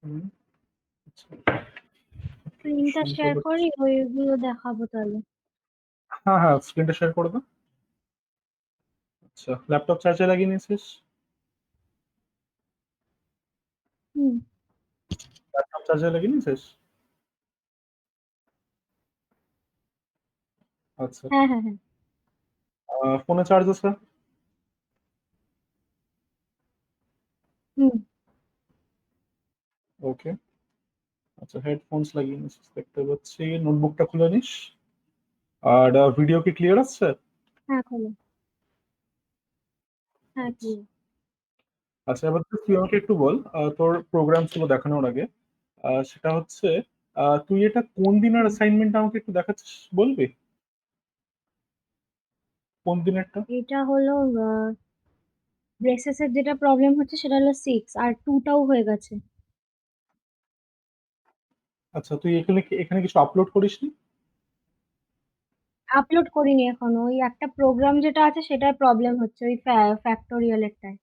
হুম, আচ্ছা। স্ক্রিনটা শুনতে শেয়ার পাচ্ছি। করি, ওইগুলো দেখাবো তাহলে। হ্যাঁ হ্যাঁ, স্ক্রিনটা শেয়ার করে দাও। আচ্ছা, ল্যাপটপ চার্জে লাগিয়ে নিয়েছিস? হুম। ল্যাপটপ চার্জে লাগিয়ে নিয়েছিস? আচ্ছা। হ্যাঁ হ্যাঁ হ্যাঁ। ফোনে চার্জ আছে? হুম। ওকে। আচ্ছা, হেডফোনস লাগিয়ে নিয়েছিস দেখতে পাচ্ছি। নোটবুকটা খুলে নিস। আর ভিডিও কি ক্লিয়ার আসছে? হ্যাঁ খোলো। হ্যাঁ আচ্ছা। ক্লিয়ার। আচ্ছা, এবার তুই আমাকে একটু বল, তোর প্রোগ্রাম ছিল দেখানোর আগে, সেটা হচ্ছে তুই এটা কোন দিনের হুম। অ্যাসাইনমেন্ট আমাকে একটু দেখাচ্ছিস, বলবি কোন দিনেরটা? এটা হলো ব্রেসেসের যেটা প্রবলেম হচ্ছে সেটা হলো 6, আর 2টাও হয়ে গেছে। আচ্ছা, তুই এখানে এখানে কিছু আপলোড করিসনি? আপলোড করিনি এখনো, ওই একটা প্রোগ্রাম যেটা আছে সেটার প্রবলেম হচ্ছে, ওই ফ্যাক্টোরিয়ালেরটাই।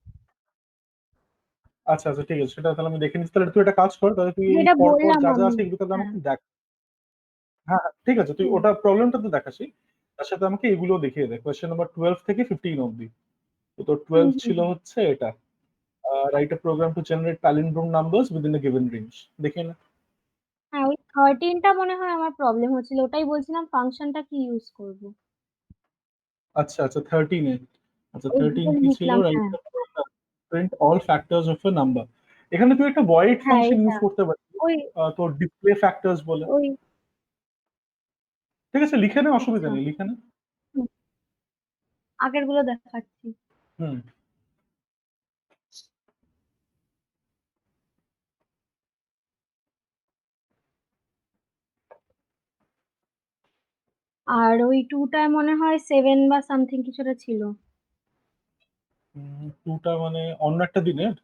আচ্ছা আচ্ছা, ঠিক আছে, সেটা তাহলে আমি দেখে নিচ্ছি। তাহলে তুই একটা কাজ কর, তাহলে তুই এই যেটা পর পর বললাম যা যা আমি। আছে এগুলো তাহলে হ্যাঁ। আমাকে দেখ। হ্যাঁ হ্যাঁ, ঠিক আছে, তুই হুম ওটা প্রবলেমটা তো দেখাসই, তার সাথে আমাকে এগুলো দেখিয়ে দে, কোয়েশ্চেন নাম্বার 12 থেকে 15 অব্দি। তো তোর হুম 12 হুম ছিল হুম। হচ্ছে এটা, write a program to generate palindrome numbers within a given range। দেখে না? হ্যাঁ, ওই 13টা মনে হয় আমার প্রবলেম হচ্ছিল, ওটাই বলছিলাম ফাংশনটা কি ইউজ করব। আচ্ছা আচ্ছা, 13 এ। আচ্ছা, ওই 13 দুটো কি ছিল? লিখলাম, রাইট হ্যাঁ। Print all factors of a number. এখানে তুই একটা ভয়েড হ্যাঁ ফাংশন এটা ইউজ করতে পারবি, ওই তোর ডিসপ্লে ফ্যাক্টরস বলে। ওই ঠিক আছে, লিখে নে, অসুবিধা আচ্ছা। নেই, লিখে নে। হুম, আগের গুলো দেখাচ্ছি। হুম। আর ওই 2টায় মনে হয় 7 বা সামথিং কিছুটা ছিল। টুটা মানে অন্য একটা দিনের?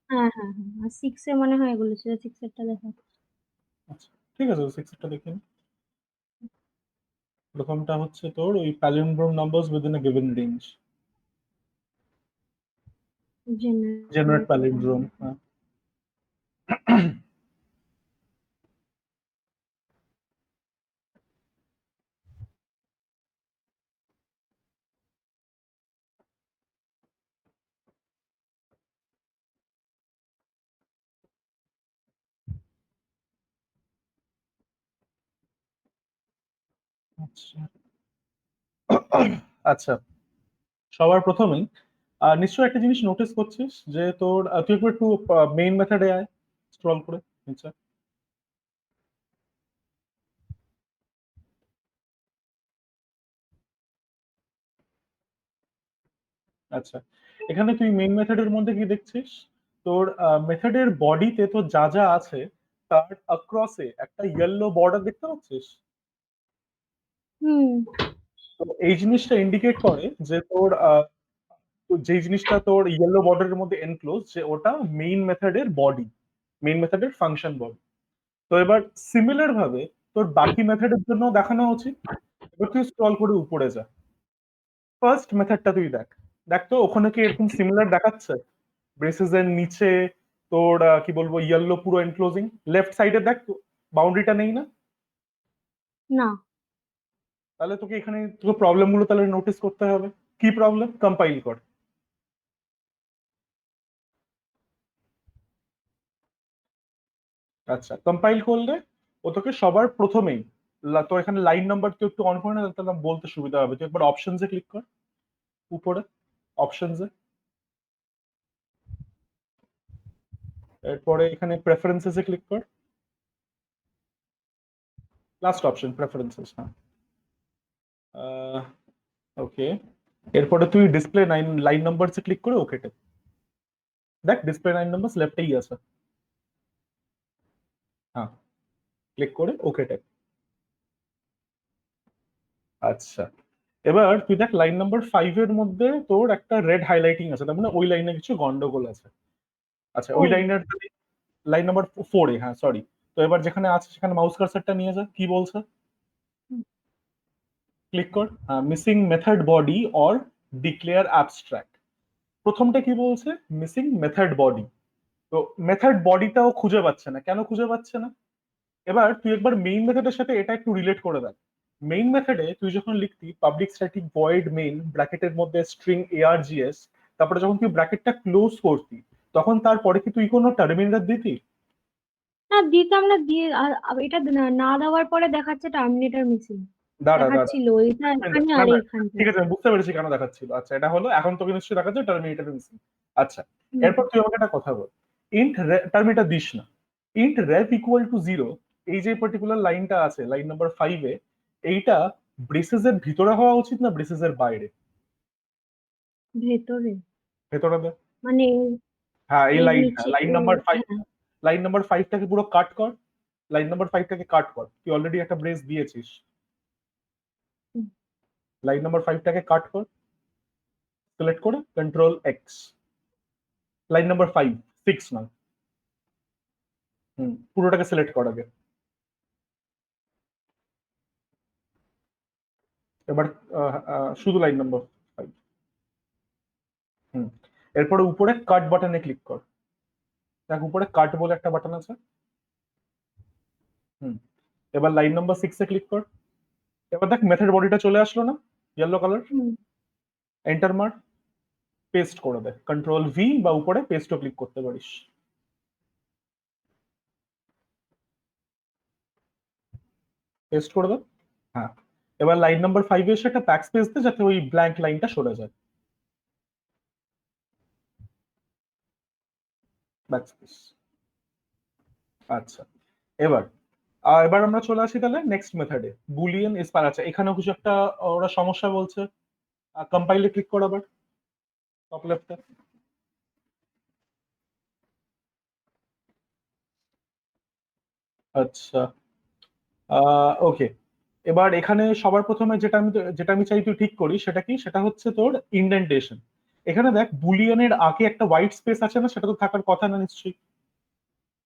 হ্যাঁ হ্যাঁ হ্যাঁ, আর 6 মনে হয় এগুলো ছিল, 6 দেখা। আচ্ছা, ঠিক আছে, সিক্সটা দেখে নি। প্রথমটা হচ্ছে তোর ওই palindrome numbers within a given range, generate generate palindrome. Palindrome. আচ্ছা আচ্ছা, সবার প্রথমেই নিশ্চয়ই একটা জিনিস নোটিস করছিস যে তোর তুই একটু মেইন মেথডে আয়, স্ক্রল করে নিচে। আচ্ছা, এখানে তুই মেইন মেথডের মধ্যে কি দেখছিস? তোর মেথডের বডিতে তোর যা যা আছে তার অ্যাক্রসে একটা ইয়েলো বর্ডার দেখতে পাচ্ছিস? হুম। তো এই জিনিসটা ইন্ডিকেট করে যে তোর তো যে জিনিসটা তোর ইয়েলো বর্ডারের মধ্যে এনক্লোজ, যে ওটা মেইন মেথডের বডি, মেইন মেথডের ফাংশন বডি। তো এবার সিমিলার ভাবে তোর বাকি মেথডের জন্য দেখানো উচিত। এবার তুই স্ক্রল করে উপরে যা, ফার্স্ট মেথডটা তুই দেখ। দেখ তো ওখানে কি এরকম সিমিলার দেখাচ্ছে? ব্রেসেস এর নিচে তোর কি বলবো, ইয়েলো পুরো এনক্লোজিং, লেফট সাইডে দেখ বাউন্ডারিটা নেই না? না। তাহলে তোকে এখানে তোকে প্রবলেম গুলো তাহলে নোটিস করতে হবে। কি প্রবলেম? কম্পাইল কর। আচ্ছা, কম্পাইল করলে ও তোকে সবার প্রথমেই তো এখানে লাইন নাম্বার তুই একটু অন করে না, তাহলে বলতে সুবিধা হবে। তুই একবার অপশনসে ক্লিক কর, উপরে অপশনসে। এরপরে এখানে প্রেফারেন্সেসে ক্লিক কর, লাস্ট অপশন প্রেফারেন্সেস। হ্যাঁ, ওকে। এরপরে তুই ডিসপ্লে লাইন নাম্বারসে ক্লিক করে ওকে টেপ। দেখ ডিসপ্লে লাইন নাম্বার লেফটেই আছে। হ্যাঁ, ক্লিক করে ওকে টেপ। আচ্ছা, এবার তুই দেখ লাইন নাম্বার 5 এর মধ্যে তোর একটা রেড হাইলাইটিং আছে, তার মানে ওই লাইনে কিছু গন্ডগোল আছে। আচ্ছা, ওই 4। লাইনের লাইন নাম্বার 4 এ, হ্যাঁ সরি। তো এবার যেখানে আছে সেখানে মাউস কার্সারটা নিয়ে যা, কি বলছে ক্লিক কর। হ্যাঁ, missing method body or declare abstract. প্রথমটা কি বলছে? Missing method body. তো মেথড বডিটাও খুঁজে পাচ্ছে না, কেন খুঁজে পাচ্ছে না? এবার তুই একবার মেইন মেথডের সাথে এটা একটু রিলেট করে দেখ। মেইন মেথডে তুই যখন লিখতি পাবলিক স্ট্যাটিক ভয়েড মেইন ব্র্যাকেটের মধ্যে স্ট্রিং args, তারপরে যখন তুই ব্র্যাকেটটা ক্লোজ করতি, তখন তারপরে কি তুই কোনো টার্মিনেটর দিতি? না, দিতাম না, দিয়ে এটা না দেওয়ার পরে দেখাচ্ছে টার্মিনেটর মিসিং। দাঁড়া দাঁড়া, দেখাচ্ছিল এটা এখানে না আর না, এইখানটা। ঠিক আছে, আমি বুঝতে পেরেছি কেন দেখাচ্ছিল। আচ্ছা, এটা হলো এখন তোকে নিশ্চয়ই দেখাচ্ছে টার্মিনেটর মিসিং। আচ্ছা, হুম। এরপর তুই আমাকে একটা কথা বল। ইন্ট টার্মিনেটর দিস না, ইন্ট রেপ ইকুয়াল টু 0, এই যে পার্টিকুলার লাইনটা আছে লাইন নাম্বার 5-এ, এইটা ব্রেসেস এর ভিতরে হওয়া উচিত না ব্রেসেস এর বাইরে? ভেতরে। ভেতরে দে। মানে হ্যাঁ, এই এর লাইনটা, নিচে লাইন নাম্বার 5, হ্যাঁ। লাইন নাম্বার 5টাকে পুরো কাট কর। লাইন নাম্বার 5টাকে কাট কর, তুই অলরেডি একটা ব্রেস দিয়েছিস। হুম, লাইন নাম্বার 5টাকে কাট কর, সিলেক্ট করে কন্ট্রোল এক্স। লাইন নাম্বার 5, 6 না। পুরোটাকে সিলেক্ট কর আগে। এবার শুধু লাইন নাম্বার 5। হুম এরপরে উপরে কাট বাটনে ক্লিক কর। দেখ উপরে কাট বলে একটা বাটন আছে। হুম এবার লাইন নাম্বার 6-এ ক্লিক কর। এবার দেখ মেথড বডিটা চলে আসলো না, ইয়েলো কালার। হুম। এন্টার মার, পেস্ট করে দে, কন্ট্রোল ভি, বা উপরে পেস্টও ক্লিক করতে পারিস। পেস্ট করে দে। হ্যাঁ, এবার লাইন নাম্বার 5-এ এসে একটা ব্যাক স্পেস দে যাতে ওই ব্ল্যাঙ্ক লাইনটা সরে যায়। Back space. আচ্ছা, এবার এবার আমরা চলে আসি তাহলে নেক্সট মেথডে, বুলিয়ান স্পার। আচ্ছা, এখানেও কিছু একটা ওরা সমস্যা বলছে। কম্পাইলে ক্লিক কর আবার, টপ লেফটে। আচ্ছা, ওকে। এবার এখানে সবার প্রথমে যেটা আমি চাই তুই ঠিক করিস, সেটা কি? সেটা হচ্ছে তোর ইন্ডেন্টেশন। এখানে দেখ বুলিয়ানের আগে একটা হোয়াইট স্পেস আছে না, সেটা তো থাকার কথা না নিশ্চয়ই,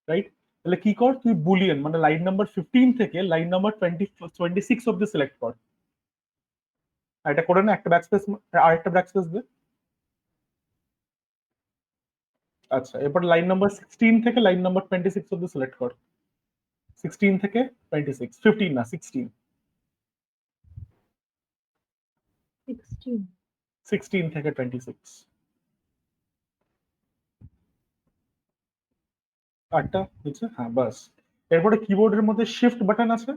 রাইট? তাহলে কি কর, তুই বুলিয়ান মানে লাইন নাম্বার 15 থেকে লাইন নাম্বার 26 অব্দি সিলেক্ট কর। আর এটা করে না, একটা ব্যাক স্পেস আর একটা ব্যাক স্পেস দে। আচ্ছা, এরপর লাইন নাম্বার 16 থেকে লাইন নাম্বার 26 অব্দি সিলেক্ট কর। 16 থেকে 26, 15 না, 16। 16। 16 থেকে 26, আটটা হচ্ছে, হ্যাঁ বাস। এরপরে কিবোর্ডের মধ্যে শিফট বাটন আছে,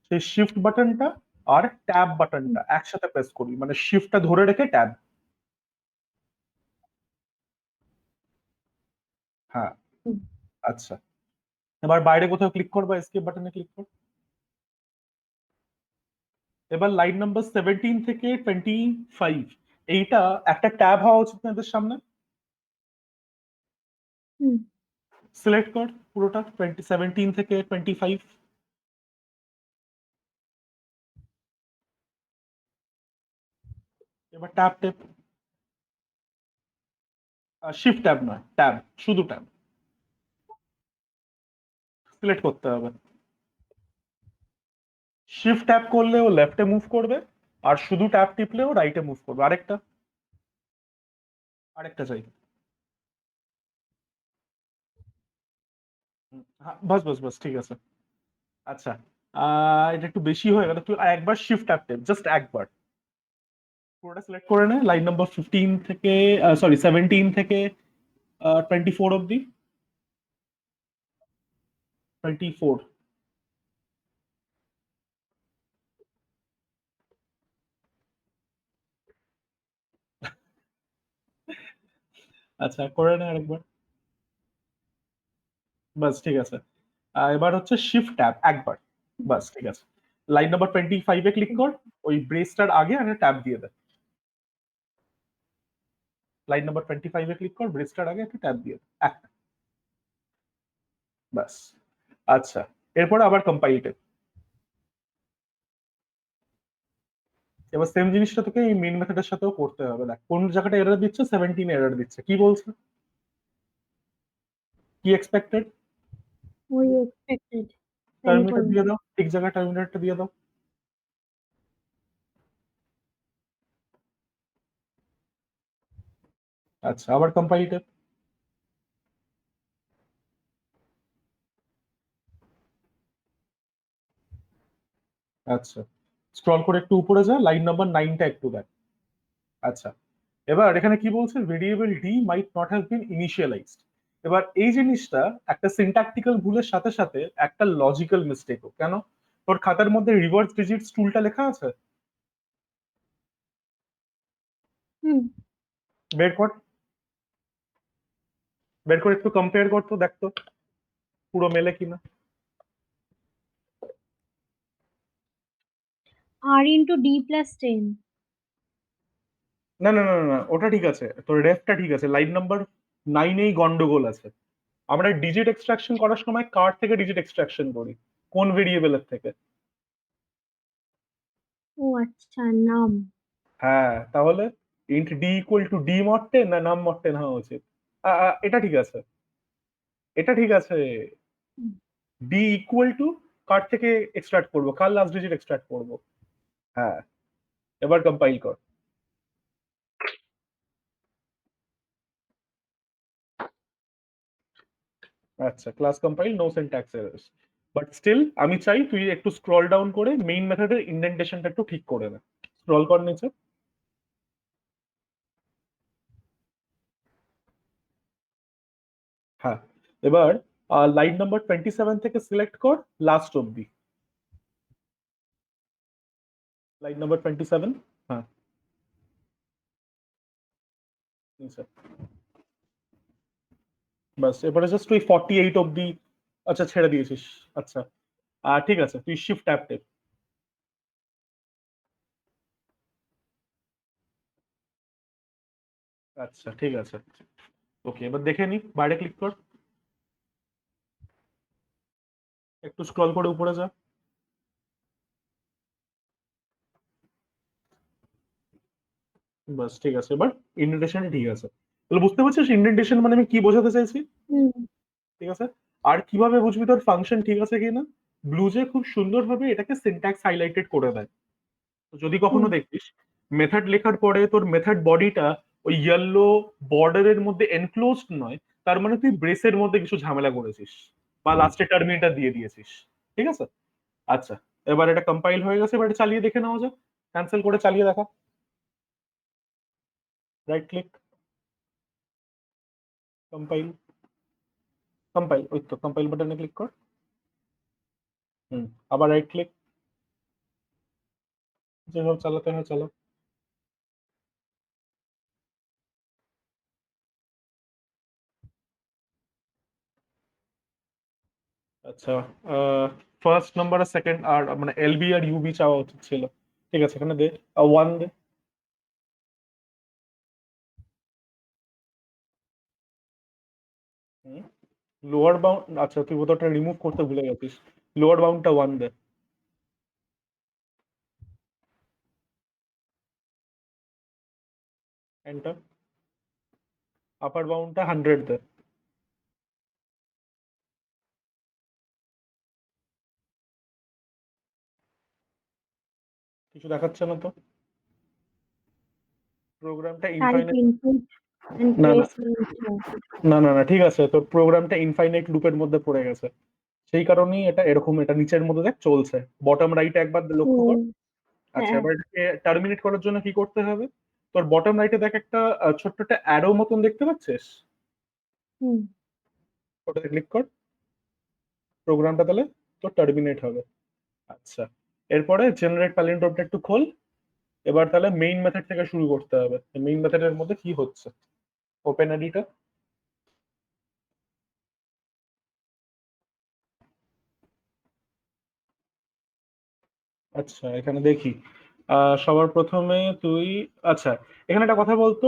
সেই শিফট বাটনটা আর ট্যাব হুম, বাটনটা একসাথে প্রেস করবি, মানে শিফটটা ধরে রেখে ট্যাব। হ্যাঁ। হুম, আচ্ছা, এবার বাইরে কোথাও ক্লিক কর বা এসকেপ বাটনে ক্লিক কর। এবার লাইন নাম্বার 17 থেকে 25, এইটা একটা ট্যাব হওয়া উচিত না এদের সামনে? হুম। সিলেক্ট কর পুরোটা, 17 থেকে 25। এবার ট্যাব টেপ, শিফট ট্যাব নয়, ট্যাব, শুধু ট্যাব সিলেক্ট করতে হবে। শিফট ট্যাপ করলে ও লেফটে মুভ করবে, আর শুধু ট্যাপ টিপলে ও রাইটে মুভ করবে। আরেকটা, আরেকটা চাই। হ্যাঁ, বাস বাস বাস, ঠিক আছে। আচ্ছা, এটা একটু বেশি হয়ে গেল, তুই একবার শিফট ট্যাপ টেপ, জাস্ট একবার পুরোটা সিলেক্ট করে নে, লাইন নাম্বার 15 থেকে, সরি 17 থেকে 24 অব্দি। 24। আচ্ছা, করে নে আরেকবার। বাস, ঠিক আছে। এবার হচ্ছে শিফট ট্যাব একবার। বাস, ঠিক আছে। লাইন নাম্বার 25-এ ক্লিক কর, ওই ব্রেসটার আগে একটা ট্যাব দিয়ে দে। লাইন নাম্বার 25-এ ক্লিক কর, ব্রেসটার আগে একটা ট্যাব দিয়ে দে, একটা। বাস। আচ্ছা, এরপরে আবার কম্পাইল। এবার সেম জিনিসটা তোকে এই মেইন মেথডের সাথেও করতে হবে। দেখ কোন জায়গাটা এরর দিচ্ছে, 17 এরর দিচ্ছে, কি বলছে, কি এক্সপেক্টেড? ওই এক্সপেক্টেড টার্মিনেটর সেমিকোলন। দিয়ে দাও, ঠিক জায়গায় টার্মিনেটরটা দিয়ে দাও। আচ্ছা, আবার কম্পাইল। আচ্ছা, স্ক্রল করে একটু উপরে যা, লাইন নাম্বার 9টা একটু দেখ। আচ্ছা, এবার এখানে কি বলছে, variable D might not have been initialised. এবার এই জিনিসটা একটা সিনট্যাকটিক্যাল ভুলের সাথে সাথে একটা লজিক্যাল মিস্টেকও। কেন? তোর খাতার মধ্যে রিভার্স ডিজিটস টুলটা লেখা আছে, হুম। বের কর, বের করে একটু কম্পেয়ার কর তো, দেখ তো পুরো মেলে কিনা। R into D plus 10। না না না না না, ওটা ঠিক আছে, তোর রেফটা ঠিক আছে, লাইন নাম্বার 9এই গন্ডগোল আছে। আমরা ডিজিট এক্সট্রাকশন করার সময় কার থেকে ডিজিট এক্সট্রাকশন করি? কোন ভেরিয়েবলের থেকে? ও আচ্ছা, নাম। হ্যাঁ, তাহলে int D equal to D mod 10 না নাম মড 10 হওয়া উচিত? এটা ঠিক আছে, এটা ঠিক আছে। ডি ইকুয়াল টু কার থেকে এক্সট্রাক্ট করবো, কার লাস্ট ডিজিট এক্সট্রাক্ট করবো। হ্যাঁ, এবার কম্পাইল কর। আচ্ছা, class compile, no syntax errors. But still আমি চাই তুই একটু স্ক্রল ডাউন করে মেইন মেথডের ইন্ডেন্টেশনটা একটু ঠিক করে নে। স্ক্রল কর নিচে। হ্যাঁ, এবার লাইন নাম্বার 27 থেকে সিলেক্ট কর লাস্ট অব্দি। Line number 27। হ্যাঁ, নিচে। বাস, এবারে জাস্ট তুই 48 অব্দি। আচ্ছা, ছেড়ে দিয়েছিস। আচ্ছা, ঠিক আছে, তুই শিফট ট্যাব টেপ। আচ্ছা, ঠিক আছে। ওকে, এবার দেখে নি, বাইরে ক্লিক কর, একটু স্ক্রল করে উপরে যা। বাস, ঠিক আছে, এবার ইন্ডেন্টেশন ঠিক আছে। তাহলে বুঝতে পারছিস ইন্ডেন্টেশন মানে আমি কি বোঝাতে চাইছি? হুম। ঠিক আছে। আর কিভাবে বুঝবি তোর ফাংশন ঠিক আছে কিনা? ব্লুজে খুব সুন্দরভাবে এটাকে সিনট্যাক্স হাইলাইটেড করে দেয়। তো যদি হুম। কখনো দেখিস মেথড লেখার পরে তোর মেথড বডিটা ওই ইয়েলো বর্ডারের মধ্যে এনক্লোজড নয়, তার মানে তুই ব্রেসের মধ্যে কিছু ঝামেলা করেছিস বা লাস্টে টার্মিনেটর দিয়ে দিয়েছিস। ঠিক আছে। আচ্ছা, এবার এটা কম্পাইল হয়ে গেছে, এবার এটা চালিয়ে দেখে নেওয়া যাক। ক্যান্সেল করে চালিয়ে দেখা। Right click, compile. কম্পাইল, ওই তো কম্পাইল বাটনে ক্লিক কর। হুম, আবার রাইট ক্লিক, যেভাবে চালাতে হয় চালাও। আচ্ছা, ফার্স্ট নাম্বার আর সেকেন্ড আর মানে এলবি আর ইউবি চাওয়া উচিত ছিল। ঠিক আছে, এখানে দে, 1 দে। লোয়ার বাউন্ড, আচ্ছা তুই বোধহয় ওটা রিমুভ করতে ভুলে গেছিস। লোয়ার বাউন্ডটা 1 দে। এন্টার। আপার বাউন্ডটা 100 দে। কিছু দেখাচ্ছে না তো, প্রোগ্রামটা Type ইনফাইনাইট। input and না না press enter। না না না, ঠিক আছে, তোর প্রোগ্রামটা ইনফাইনাইট লুপের মধ্যে পড়ে গেছে। সেই কারণেই এটা এরকম, এটা নিচের মধ্যে দেখ চলছে। বটম রাইটে একবার লক্ষ্য কর। হুম। আচ্ছা, হ্যাঁ। এবার এটাকে টার্মিনেট করার জন্য কি করতে হবে? তোর বটম রাইটে দেখ একটা ছোট্ট একটা অ্যারো মতন দেখতে পাচ্ছিস? হুম। ওটাতে ক্লিক কর, প্রোগ্রামটা তাহলে তোর টার্মিনেট হবে। আচ্ছা, এরপরে জেনারেট প্যালিন্ড্রোমটা একটু খোল। এবার তাহলে মেইন মেথড থেকে শুরু করতে হবে। মেইন মেথডের মধ্যে কি হচ্ছে? Open editor. আচ্ছা, এখানে দেখি সবার প্রথমে তুই, আচ্ছা এখানে একটা কথা বলতো,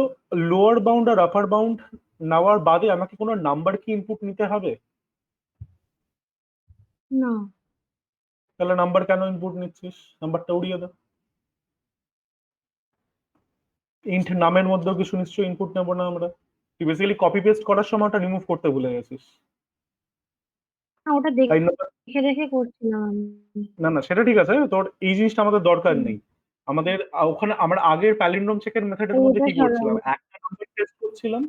লোয়ার বাউন্ড আর আপার বাউন্ড নেওয়ার বাদে আমাকে কোনো নাম্বার কি ইনপুট নিতে হবে? না। তাহলে নাম্বার কেন ইনপুট নিচ্ছিস? নাম্বারটা উড়িয়ে দাও। ইন্ট নামের মধ্যেও কিছু নিশ্চয়ই ইনপুট নেবো না আমরা? তুই বেসিক্যালি কপি পেস্ট করার সময় ওটা রিমুভ করতে ভুলে গেছিস। না, ওটা তাই না? দেখে দেখে করছিলাম আমি। না না, সেটা ঠিক আছে, তোর এই জিনিসটা আমাদের দরকার হুম। নেই। আমাদের ওখানে আমরা আগের প্যালিন্ড্রোম চেকের মেথডের মধ্যে এটা কি করছিলাম, সাধারণ। একটা নাম্বার টেস্ট করছিলাম।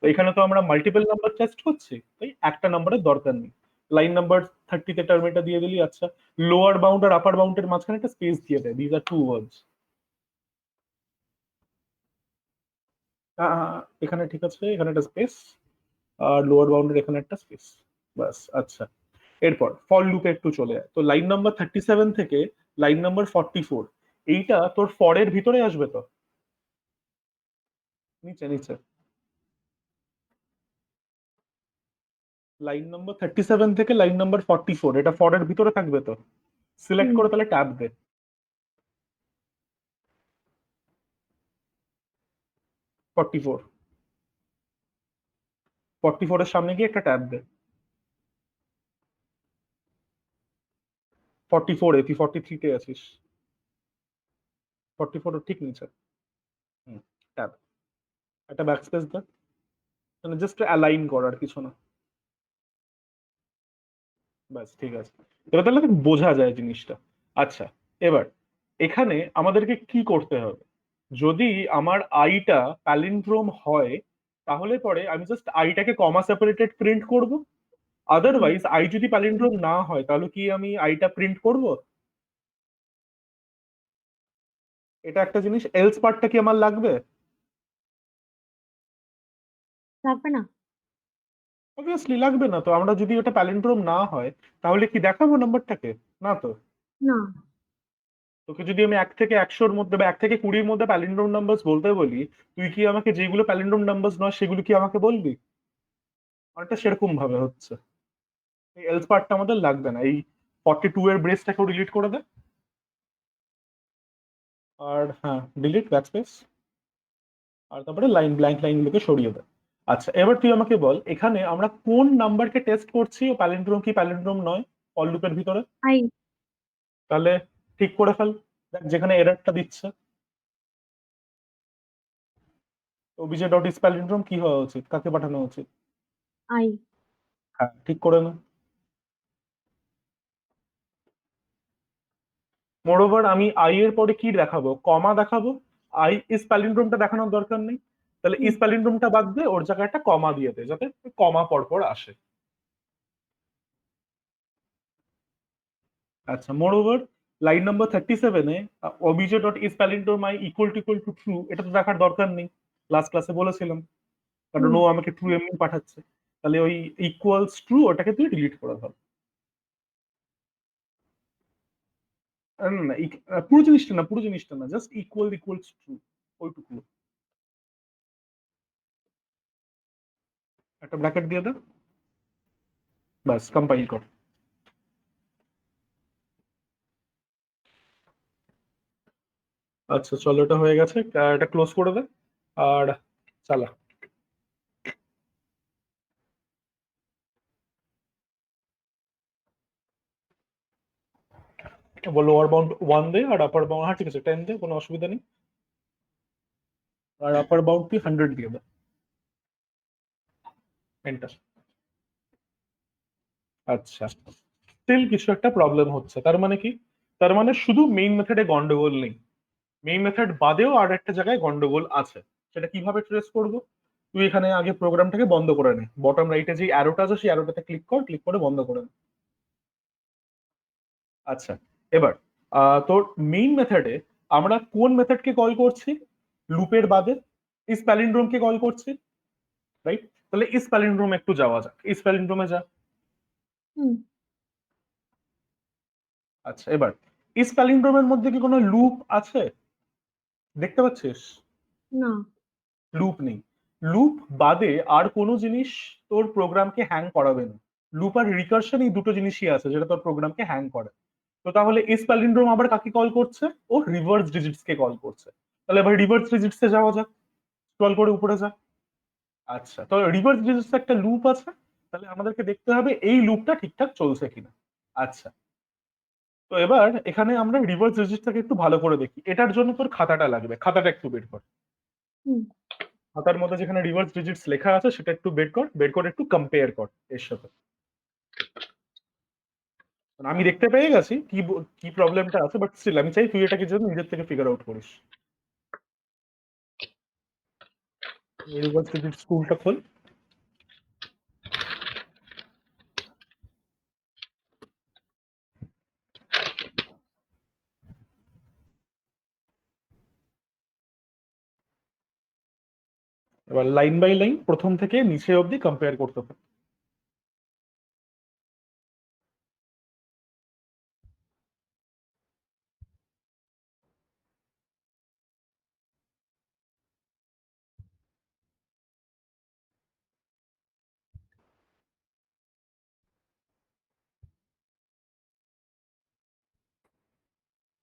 তো এখানে তো আমরা মাল্টিপল নাম্বার টেস্ট করছি, তাই একটা নাম্বারের দরকার নেই। লাইন নাম্বার 30 তে টার্ম দিয়ে দিলি। আচ্ছা, লোয়ার বাউন্ড আর আপার বাউন্ডের মাঝখানে একটা স্পেস দিয়ে দেয়, দিজ আর টু ওয়ার্ডস। এখানে ঠিক আছে, এখানে একটা স্পেস, আর লোয়ার বাউন্ডের এখানে একটা স্পেস, বাস। আচ্ছা, এরপর ফর লুপে একটু চলে যায়। তো লাইন নাম্বার 37 থেকে লাইন নাম্বার 44, এইটা তোর ফরের ভিতরে আসবে তো? নিচে নিচে লাইন নাম্বার 37 থেকে লাইন নাম্বার 44, এটা ফরের ভিতরে থাকবে তো? সিলেক্ট হুম। করে তাহলে ট্যাব দে। 44, 44 এর সামনে গিয়ে একটা ট্যাব দে। 44 এ তুই 43 তে আছিস। 44 এর ঠিক নিচে। হুম, ট্যাব, একটা ব্যাকস্পেস দে, মানে জাস্ট অ্যালাইন কর, আর কিছু না। ব্যাস ঠিক আছে, এবার তাহলে তো বোঝা যায় জিনিসটা। আচ্ছা, এবার এখানে আমাদেরকে কি করতে হবে? যদি আমার আইটা প্যালিন্ড্রোম হয়, তাহলে পরে আমি জাস্ট আইটাকে কমা সেপারেটেড প্রিন্ট করব। হুম। আদারওয়াইজ আই যদি প্যালিন্ড্রোম না হয়, তাহলে কি আমি আইটা প্রিন্ট করব? এটা একটা জিনিস। এলস পার্টটা কি আমার লাগবে? লাগবে না। অবভিয়াসলি লাগবে না। তো আমরা যদি ওটা প্যালিন্ড্রোম না হয়, তাহলে কি দেখাবো নাম্বারটাকে? না তো। না। তোকে যদি আমি 1 থেকে 100-র মধ্যে বা 1 থেকে 20-র মধ্যে প্যালিন্ড্রোম নাম্বারস বলতে বলি, তুই কি আমাকে যেগুলো প্যালিন্ড্রোম নাম্বারস নয় সেগুলো কি আমাকে বলবি? অনেকটা সেরকম ভাবে হচ্ছে। এই এলস পার্টটা আমাদের লাগবে না। এই 42 এর ব্রেসটাকেও ডিলিট করে দে। আর হ্যাঁ, ডিলিট ব্যাকস্পেস, আর তারপরে লাইন ব্ল্যাঙ্ক লাইনগুলোকে সরিয়ে দে। আচ্ছা, এবার তুই আমাকে বল, এখানে আমরা কোন নাম্বারকে টেস্ট করছি, ও প্যালিন্ড্রোম কি প্যালিন্ড্রোম নয় ফর লুপের ভিতরে? আই। তাহলে ঠিক করে ফেল। দেখ যেখানে এররটা দিচ্ছে, ওবিজে ডট ইস প্যালিন্ড্রোম কি হওয়া উচিত, কাকে পাঠানো উচিত? আই। হ্যাঁ, ঠিক করে নে। মোরওভার আমি আই এর পরে কি দেখাবো? কমা দেখাবো। আই ইস প্যালিন্ড্রোমটা দেখানোর দরকার নেই। তাহলে হুম। ইস প্যালিন্ড্রোমটা বাদ দিয়ে ওর জায়গায় একটা কমা দিয়ে দে, যাতে কমা পর পর আসে। আচ্ছা, মোরওভার লাইন নাম্বার 37-এ obj dot is palindrome I equal to true, এটা তো দেখার দরকার নেই। লাস্ট ক্লাসে বলেছিলাম, কারণ হুম। ও আমাকে ট্রু এমনি পাঠাচ্ছে। তাহলে ওই ইকুয়ালস ট্রু ওটাকে তুই ডিলিট করে ফেল। না না, পুরো জিনিসটা না, পুরো জিনিসটা না, জাস্ট ইকুয়ালস ট্রু, ওইটুকু। একটা ব্র্যাকেট দিয়ে দে, ব্যাস কম্পাইল কর। আচ্ছা চলো, এটা হয়ে গেছে। এটা ক্লোজ করে দে, আর চালা। বলো লোয়ার বাউন্ড 1 দে, আর আপার বাউন্ড, হ্যাঁ ঠিক আছে 10 দে, কোনো অসুবিধা নেই। আর আপার বাউন্ড তুই 100 দিয়ে দে। এন্টার। আচ্ছা, স্টিল কিছু একটা প্রবলেম হচ্ছে। তার মানে কি? তার মানে শুধু মেইন মেথডে গন্ডগোল নেই, মেইন মেথড বাদেও আর একটা জায়গায় গন্ডগোল আছে। সেটা কিভাবে ট্রেস করব? তুই এখানে আগে প্রোগ্রামটাকে বন্ধ করে নে। বটম রাইটে যে অ্যারোটা আছে, সেই অ্যারোটাতে ক্লিক কর, ক্লিক করে বন্ধ করে নে। আচ্ছা, এবার তোর মেইন মেথডে আমরা কোন মেথডকে কল করছি? লুপের বাদে ইস প্যালিন্ড্রোমকে কল করছি, রাইট? তাহলে ইস প্যালিন্ড্রোম একটু যাওয়া যাক, ইস প্যালিন্ড্রোমে যা। হুম। আচ্ছা, এবার ইস প্যালিন্ড্রোমের মধ্যে কি কোনো লুপ আছে? দেখতে পাচ্ছিস? না। লুপ নেই। লুপ বাদে আর কোনো জিনিস তোর প্রোগ্রামকে হ্যাং করাবে না। লুপ আর রিকারশন, এই দুটো জিনিসই আছে যেটা তোর প্রোগ্রামকে হ্যাং করে। তো তাহলে ইস প্যালিন্ড্রোম আবার কাকে কল করছে? ও রিভার্স ডিজিটস কে কল করছে। তাহলে এবার রিভার্স ডিজিটস এ যাওয়া যাক, স্ক্রল করে উপরে যা। আচ্ছা, তো রিভার্স ডিজিটস একটা লুপ আছে, তাহলে আমাদেরকে দেখতে হবে এই লুপটা ঠিকঠাক চলছে কিনা। আচ্ছা, তো এবার এখানে আমরা রিভার্স ডিজিটসটাকে একটু ভালো করে দেখি। এটার জন্য তোর খাতাটা লাগবে, খাতাটা একটু বের কর। হুম। খাতার মধ্যে যেখানে রিভার্স ডিজিটস লেখা আছে সেটা একটু বের কর, বের করে একটু কম্পেয়ার কর এর সাথে। মানে আমি দেখতে পেয়ে গেছি কি কি প্রবলেমটা আছে, বাট স্টিল আমি চাই তুই এটাকে যেন নিজের থেকে ফিগার আউট করিস। রিভার্স ডিজিটস টুলটা খোল। এবার লাইন বাই লাইন প্রথম থেকে নিচে অবধি কম্পেয়ার করতে হবে।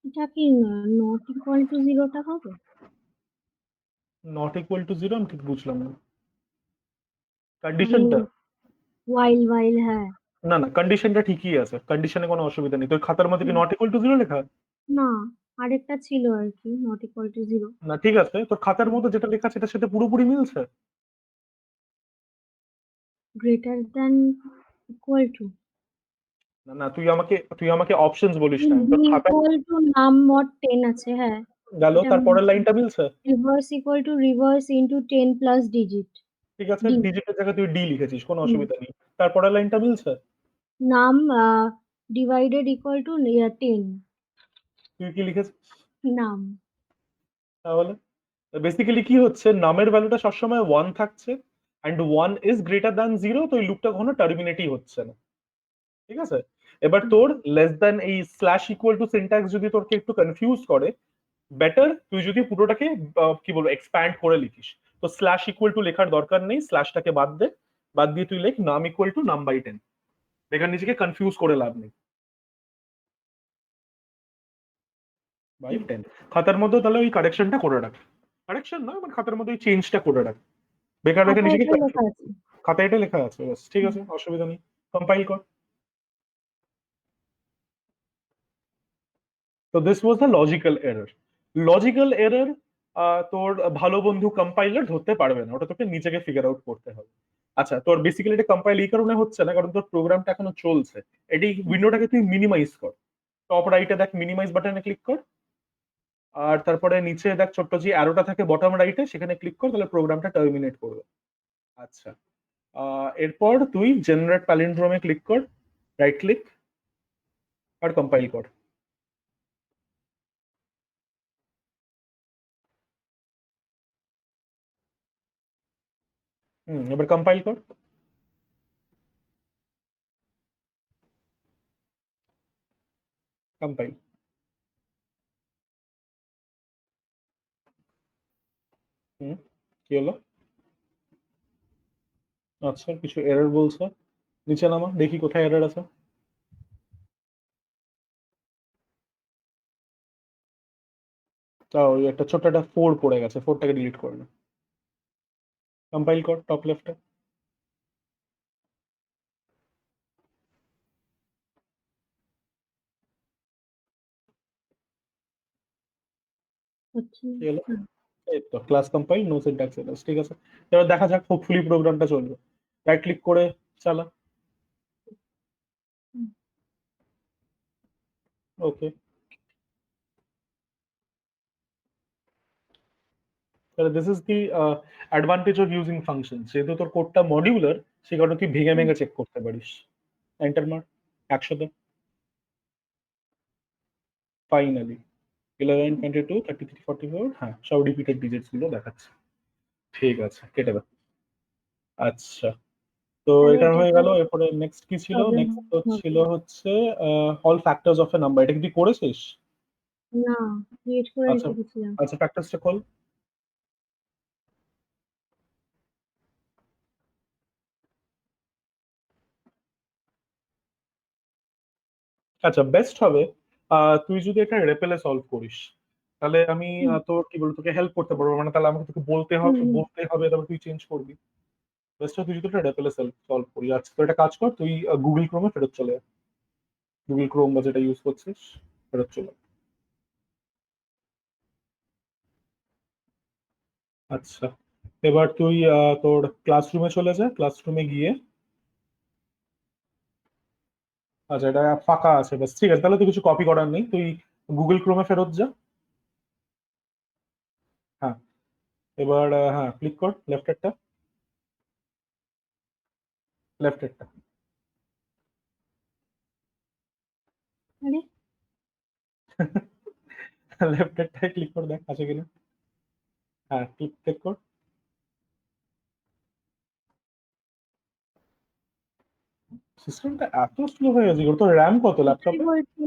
এটা কি নট ইকুয়াল টু জিরোটা হবে? নট ইকুয়াল টু জিরো আমি ঠিক বুঝলাম না মানে কন্ডিশনটা। ওয়াইল হ্যাঁ। না না, কন্ডিশনটা ঠিকই আছে, কন্ডিশনে কোনো অসুবিধা নেই। তোর খাতার মধ্যে কি হুম, নট ইকুয়াল টু জিরো লেখা? না, আরেকটা ছিল আর কি, নট ইকুয়াল টু জিরো। না ঠিক আছে, তোর খাতার মধ্যে যেটা লেখা আছে এটার সাথে পুরোপুরি মিলছে। Greater than equal to. না না, তুই আমাকে অপশনস বলিস না, বি তোর খাতা ইকুয়াল টু নাম মড 10 আছে, হ্যাঁ। গেল, এটা তারপরের মিলছে। লাইনটা মিলছে। Reverse equal to reverse into 10 plus digit ঠিক আছে, ডি। ডিজিটের জায়গায় তুই ডি লিখেছিস, কোনো হুম। অসুবিধা নেই। তারপরের লাইনটা মিলছে। নাম ডিভাইডেড ইকুয়াল টু 10। তুই কি লিখেছিস নাম। তাহলে? বেসিক্যালি কি হচ্ছে, নামের ভ্যালুটা সবসময় ওয়ান থাকছে, and one is greater than zero, তো এই লুপটা কখনো টার্মিনেটই হচ্ছে না। ঠিক আছে, এবার তোর লেস দ্যান এই স্ল্যাশ ইকুয়াল টু সিনট্যাক্স যদি তোকে একটু কনফিউজ করে, বেটার তুই যদি পুরোটাকে কি বলবো এক্সপ্যান্ড করে লিখিস। তো স্ল্যাশ ইকুয়াল টু লেখার দরকার নেই, স্ল্যাশটাকে বাদ দে, বাদ দিয়ে তুই লেখ নাম ইকুয়াল টু নাম বাই 10। বেকার নিজেকে কনফিউজ করে লাভ নেই, বাই 10। খাতার মধ্যে তাহলে ওই কারেকশনটা করে রাখ, কারেকশন নয় মানে খাতার মধ্যে ওই চেঞ্জটা করে রাখ, বেকার বেকার খাতায় নিজেকে এটাই লেখা আছে। খাতায় এটা লেখা আছে ব্যাস, ঠিক হুম। আছে, অসুবিধা নেই। কম্পাইল কর। তো this was the logical error. Logical error তোর ভালো বন্ধু কম্পাইলার ধরতে পারবে না, ওটা তোকে নিজেকে ফিগার আউট করতে হবে। আচ্ছা, তোর বেসিক্যালি এটা কম্পাইল এই কারণে হচ্ছে না কারণ তোর প্রোগ্রামটা এখনো চলছে। এটি উইন্ডোটাকে তুই মিনিমাইজ কর, টপ রাইটে দেখ মিনিমাইজ বাটনে ক্লিক কর, আর তারপরে নিচে দেখ ছোট্ট যে অ্যারোটা থাকে বটম রাইটে, সেখানে ক্লিক কর, তাহলে প্রোগ্রামটা টার্মিনেট করবে। আচ্ছা, এরপর তুই জেনারেট প্যালিন্ড্রোমে ক্লিক কর, রাইট ক্লিক, আর কম্পাইল কর। এবার কম্পাইল কর। কম্পাইল। হুম, কি হলো? আচ্ছা, কিছু এরর বলছে, নিচে নামা দেখি কোথায় এরর আছে। তাও ওই একটা ছোট্ট একটা ফোর পড়ে গেছে, ফোরটাকে ডিলিট করে না। কম্পাইল কর, টপ লেফটে। হচ্ছে কি হলো? না। এই তো class compile, no syntax errors, ঠিক আছে। এবার দেখা যাক, হোপফুলি প্রোগ্রামটা চলবে। রাইট ক্লিক করে চালা। হুম। ওকে, তাহলে this is the advantage of using function. যেহেতু তোর কোডটা মডিউলার, সে কারণে তুই ভেঙে হুম। ভেঙে চেক করতে পারিস। এন্টার মার, 100 দে। ফাইনালি 11, 22, 33, 44, হ্যাঁ সব রিপিটেড ডিজিটস গুলো দেখাচ্ছে। ঠিক আছে, কেটে দাও। আচ্ছা, তো তাহলে এটা এটা হয়ে তো গেল। এরপরে নেক্সট কি ছিল? প্রবলেম নেক্সট তো ছিল হবে। হচ্ছে all factors of a number. এটা কি তুই করেছিস? না, ক্রিয়েট করে আচ্ছা, রেখে দিয়েছিলাম। আচ্ছা ফ্যাক্টরসটা খোল। আচ্ছা, বেস্ট হবে তুই যদি এটা রেপেলে সলভ করিস, তাহলে আমি হুম। তোর কি বলবো তোকে হেল্প করতে পারবো, মানে তাহলে আমাকে তোকে হুম। হুম। বলতে হবে, তারপর তুই চেঞ্জ করবি। বেস্ট তুই যদি এটা রেপেলে সলভ করি। আচ্ছা, তো একটা কাজ কর, তুই গুগল ক্রোমে ফেরত চলে আয়। গুগল ক্রোম বা যেটা ইউজ করছিস, ফেরত চলে আয়। আচ্ছা, এবার তুই তোর ক্লাসরুমে চলে যা, ক্লাসরুমে গিয়ে, আচ্ছা এটা ফাঁকা আছে ব্যাস, ঠিক আছে, তাহলে তো কিছু কপি করার নেই, তুই গুগল ক্রোমে ফেরত যা। হ্যাঁ, এবার হ্যাঁ ক্লিক কর লেফটেরটা, লেফটেরটা। আরে, লেফটেরটায় ক্লিক করে দেখ আছে কিনা। হ্যাঁ, ক্লিক কর। সিস্টেমটা এত স্লো হয়ে গেছে, তোর র্যাম কত ওটাই ল্যাপটপে? বলছি,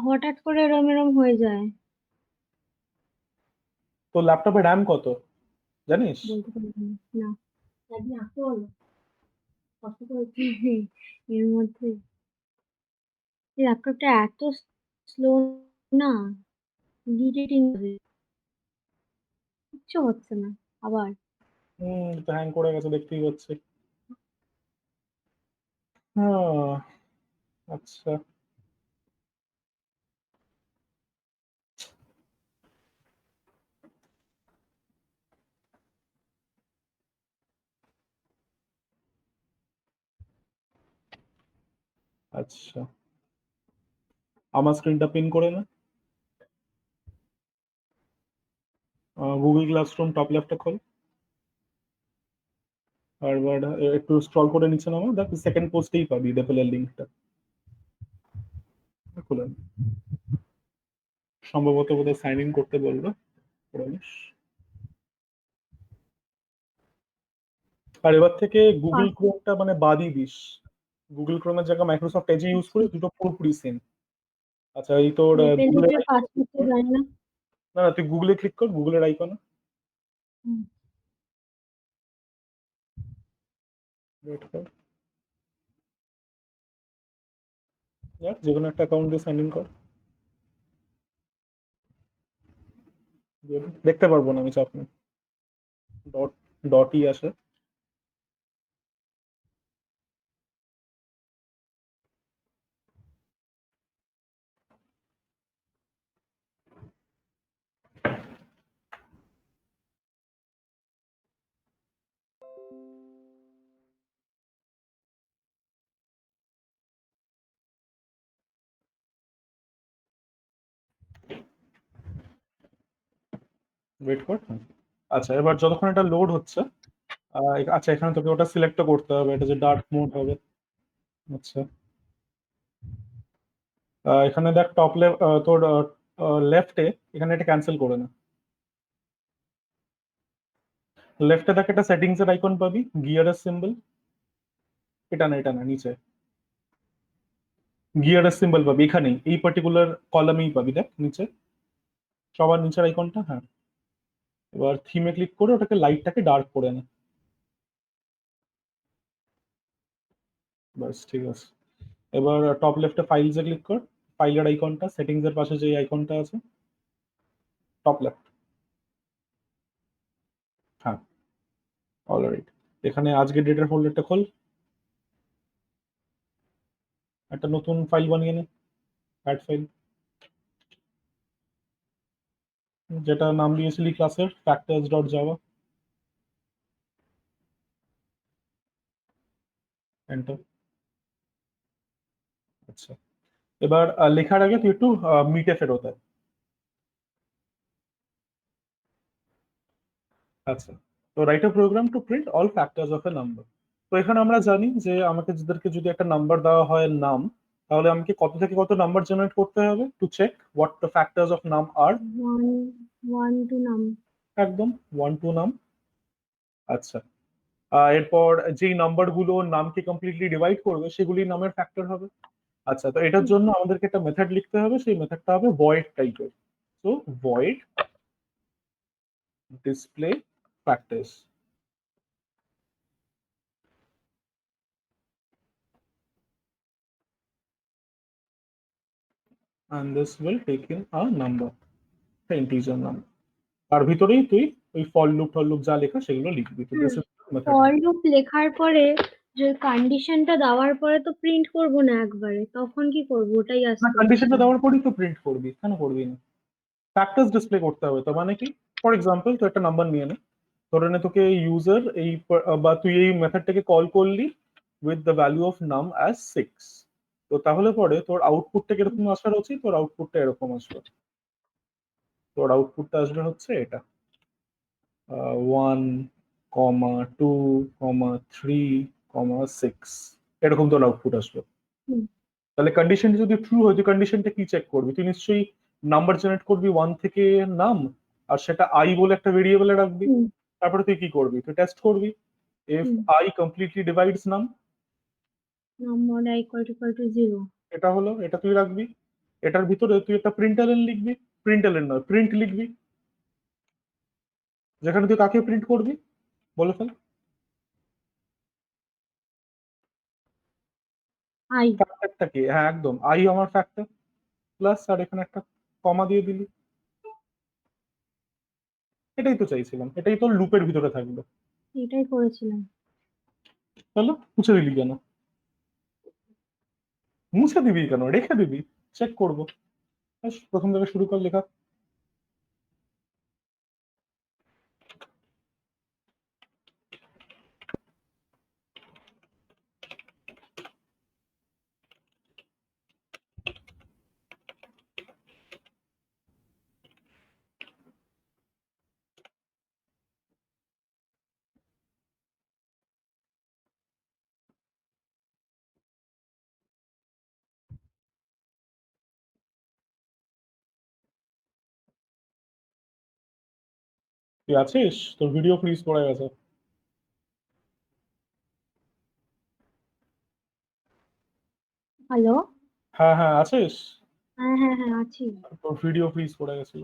হঠাৎ করে এরম এরম হয়ে যায়। তোর ল্যাপটপে র্যাম কত জানিস? বলতে পারবো না। না, একদিন আসতে বলো, কষ্ট করেছি এর মধ্যে। ল্যাপটপটা এত স্লো না, ইরিটেটিং কিচ্ছু হচ্ছে না আবার। তো হ্যাং করে গেছে দেখতেই পাচ্ছি। হ্যাঁ, আচ্ছা। আচ্ছা, আমার স্ক্রিনটা পিন করে না। গুগল ক্লাসরুম টপ লেফটে খোল, আর এবার একটু স্ক্রল করে নিচে নামা, দেখ সেকেন্ড পোস্টেই পাবি ডেপেলের লিঙ্কটা। খুলে নে। সম্ভবত বোধহয় সাইন ইন করতে বলবে, করে নিস। আর এবার থেকে গুগল ক্রোমটা মানে বাদই দিস। গুগল ক্রোমের জায়গায় মাইক্রোসফট এজ ইউজ করে, দুটো পুরোপুরি সেম। আচ্ছা, এই তোর গুগলের ফেসবুকের পাসওয়ার্ড তো জানি না। না না, তুই গুগলে ক্লিক কর, গুগলের আইকনে। হুম। ওয়েট কর, দেখ যে কোনো একটা অ্যাকাউন্ট দিয়ে সাইন ইন কর। দেখতে পারবো না আমি, চাপ নেই। ডট, ডটই আসে। ওয়েট কর। আচ্ছা, এবার যতক্ষণ এটা লোড হচ্ছে, আচ্ছা এখানে তোকে ওটা সিলেক্ট করতে হবে, এটা যে ডার্ক মোড হবে। আচ্ছা, এখানে দেখ টপ তোর লেফটে, এখানে এটা ক্যান্সেল করে না। লেফটে দেখ একটা সেটিংস এর আইকন পাবি, গিয়ারের সিম্বল। এটা না, এটা না, নিচে গিয়ারের সিম্বল পাবি, এখানেই এই পার্টিকুলার কলামেই পাবি, দেখ নিচে সবার নিচের আইকনটা। হ্যাঁ, এবার থিমে ক্লিক করে ওটাকে লাইটটাকে ডার্ক করে নে। বাস ঠিক আছে। এবার টপ লেফটে ফাইলসে ক্লিক কর, ফাইলের আইকনটা, সেটিংস এর পাশে যে আইকনটা আছে, টপ লেফট। হ্যাঁ, অলরাইট। এখানে আজকে ডেটের ফোল্ডারটা খোল, একটা নতুন ফাইল বানিয়ে নে, অ্যাড ফাইল, যেটা নাম দিয়েছিলি ক্লাসের ফ্যাক্টরস ডট জাভা। এন্টার। আচ্ছা, এবার লেখার আগে তুই একটু মিটে ফেরত আয়। আচ্ছা, তো write a program to print all factors of a number. তো এখানে আমরা জানি যে আমাকে যাদেরকে যদি একটা নাম্বার দেওয়া হয় নাম, তাহলে আমাকে কত থেকে কত নাম্বার জেনারেট করতে হবে to check what the factors of নাম আর। ওয়ান, ওয়ান টু নাম। একদম, 1 2 নাম। আচ্ছা, এরপর যেই নাম্বার গুলো নামকে কমপ্লিটলি ডিভাইড করবে সেগুলি নামের ফ্যাক্টর হবে। আচ্ছা, তো এটার জন্য আমাদেরকে একটা মেথড লিখতে হবে, সেই মেথডটা হবে ভয়েড টাইপের। তো void display factors, and this will take in a number, integer number. তার ভিতরেই তুই ওই ফর লুপ টর লুপ যা লেখা সেগুলো লিখবি। তো this is method. For loop লেখার পরে যে কন্ডিশনটা দেওয়ার পরে তো প্রিন্ট করব না একবারে, তখন কি করব ওটাই না, আসতে হচ্ছে। কন্ডিশনটা দেওয়ার পরেই তো প্রিন্ট করবি, কেন করবি না? ফ্যাক্টরস ডিসপ্লে করতে হবে, তো মানে কি? ফর এক্সাম্পল তুই একটা নাম্বার নিয়ে নে, ধরে নে তোকে ইউজার এই বা তুই এই মেথডটাকে কল করলি উইথ দ্য ভ্যালু অফ নাম অ্যাজ 6। তো তাহলে পরে তোর আউটপুটটা কিরকম আসার উচিত? তোর আউটপুটটা এরকম আসবে। তোর আউটপুটটা আসবে হচ্ছে এটা, 1 2 3 6, এরকম তোর আউটপুট আসবে। হুম, তাহলে কন্ডিশন যদি ট্রু হয়, তুই কন্ডিশনটা কি চেক করবি? তুই নিশ্চয়ই নাম্বার জেনারেট করবি 1 থেকে নাম, আর সেটা আই বলে একটা ভেরিয়েবলে রাখবি। হুম, তারপরে তুই কি করবি? তুই টেস্ট করবি if hmm, I completely divides নাম। নম্বর ইকুয়াল টু 0। এটা হলো, এটা তুই রাখবি। এটার ভিতরে তুই একটা প্রিন্টএলএন লিখবি, প্রিন্টএলএন নয় প্রিন্ট লিখবি, যেখানে তুই কাকে প্রিন্ট করবি বলে ফেল। আই। ফ্যাক্টরটা কি? হ্যাঁ একদম, আই আমার ফ্যাক্টর, প্লাস আর এখানে একটা কমা দিয়ে দিলি। এটাই তো চাইছিলাম, এটাই তোর লুপের ভিতরে থাকবে। এটাই করেছিলাম। তাহলে মুছে দিলি কেন? মুছে দিবি কেন, রেখে দিবি, চেক করবো। ব্যাস, প্রথম থেকে শুরু কর লেখা। তুই আছিস? তোর ভিডিও ফ্রিজ পড়ে গেছে। হ্যালো। হ্যাঁ হ্যাঁ আছিস। হ্যাঁ হ্যাঁ হ্যাঁ, আছি। তোর ভিডিও ফ্রিজ পড়ে গেছিল।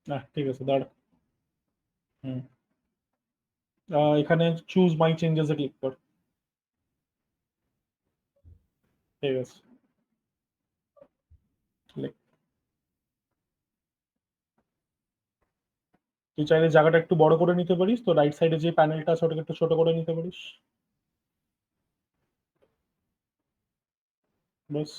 না ঠিক আছে, দাঁড়া। হুম। এখানে চুজ মাই চেঞ্জেস এ ক্লিক কর। ঠিক আছে, লেখ। তুই চাইলে জায়গাটা একটু বড় করে নিতে পারিস, তো রাইট সাইডে যে প্যানেলটা আছে ওটাকে একটু ছোট করে নিতে পারিস। ব্যাস।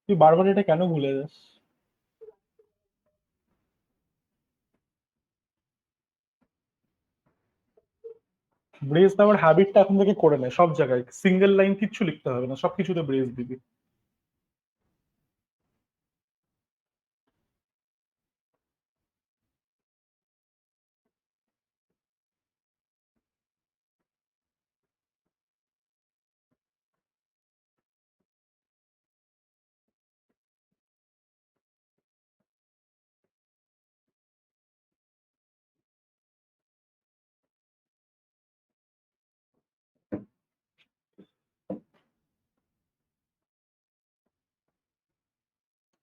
তুই বারবার এটা কেন ভুলে যাস? ব্রেস দেওয়ার হ্যাবিটটা এখন থেকে করে নেয়, সব জায়গায় সিঙ্গেল লাইন কিচ্ছু লিখতে হবে না, সবকিছুতে ব্রেস দিবি।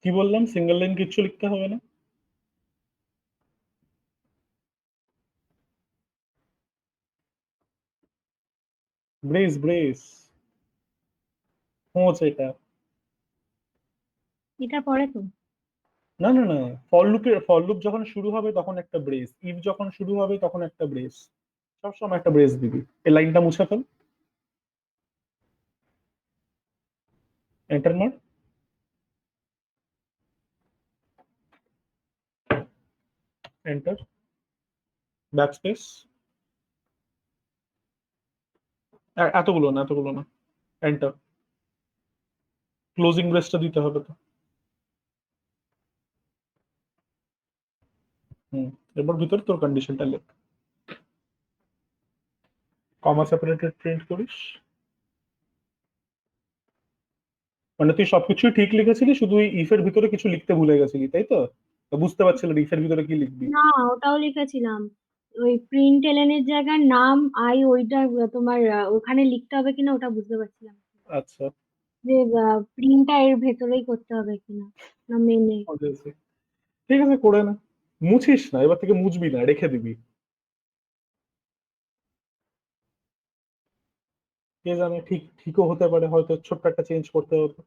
কি বললাম, সিঙ্গেল লাইন কিচ্ছু লিখতে হবে না? ব্রেস ব্রেস, পৌঁছ এটা। এটা পরে তো। না না না, ফর লুপ যখন শুরু হবে তখন একটা ব্রেস, ইফ যখন শুরু হবে তখন একটা ব্রেস, সবসময় একটা ব্রেস দিবি। এই লাইনটা মুছে ফেল। এন্টার মার। এন্টার। Back space. এতগুলো না, এতগুলো না। এন্টার। ক্লোজিং ব্রেসটা দিতে হবে তো। হুম। এবার ভিতরে তোর কন্ডিশনটা লেখ। কমা সেপারেটেড প্রিন্ট করিস। মানে তুই সবকিছুই ঠিক লিখেছিলি, শুধু ইফের ভিতরে কিছু লিখতে ভুলে গেছিলি, তাই তো? তো বুঝতে পারছিল ইফের ভিতরে কি লিখবি। না, ওটাও লিখেছিলাম। ওই প্রিন্ট এলেনের জায়গায় নাম আই, ওইটা তোমার ওখানে লিখতে হবে কিনা ওটা বুঝতে পারছিলাম না। আচ্ছা। যে প্রিন্টটা এর ভেতরেই করতে হবে কিনা, না মেনে। বুঝেছি। ঠিক আছে, করে না। মুছিস না, এবার থেকে মুছবি না, রেখে দিবি। কে জানে, ঠিক ঠিকও হতে পারে, হয়তো ছোট্ট একটা চেঞ্জ করতে হতো।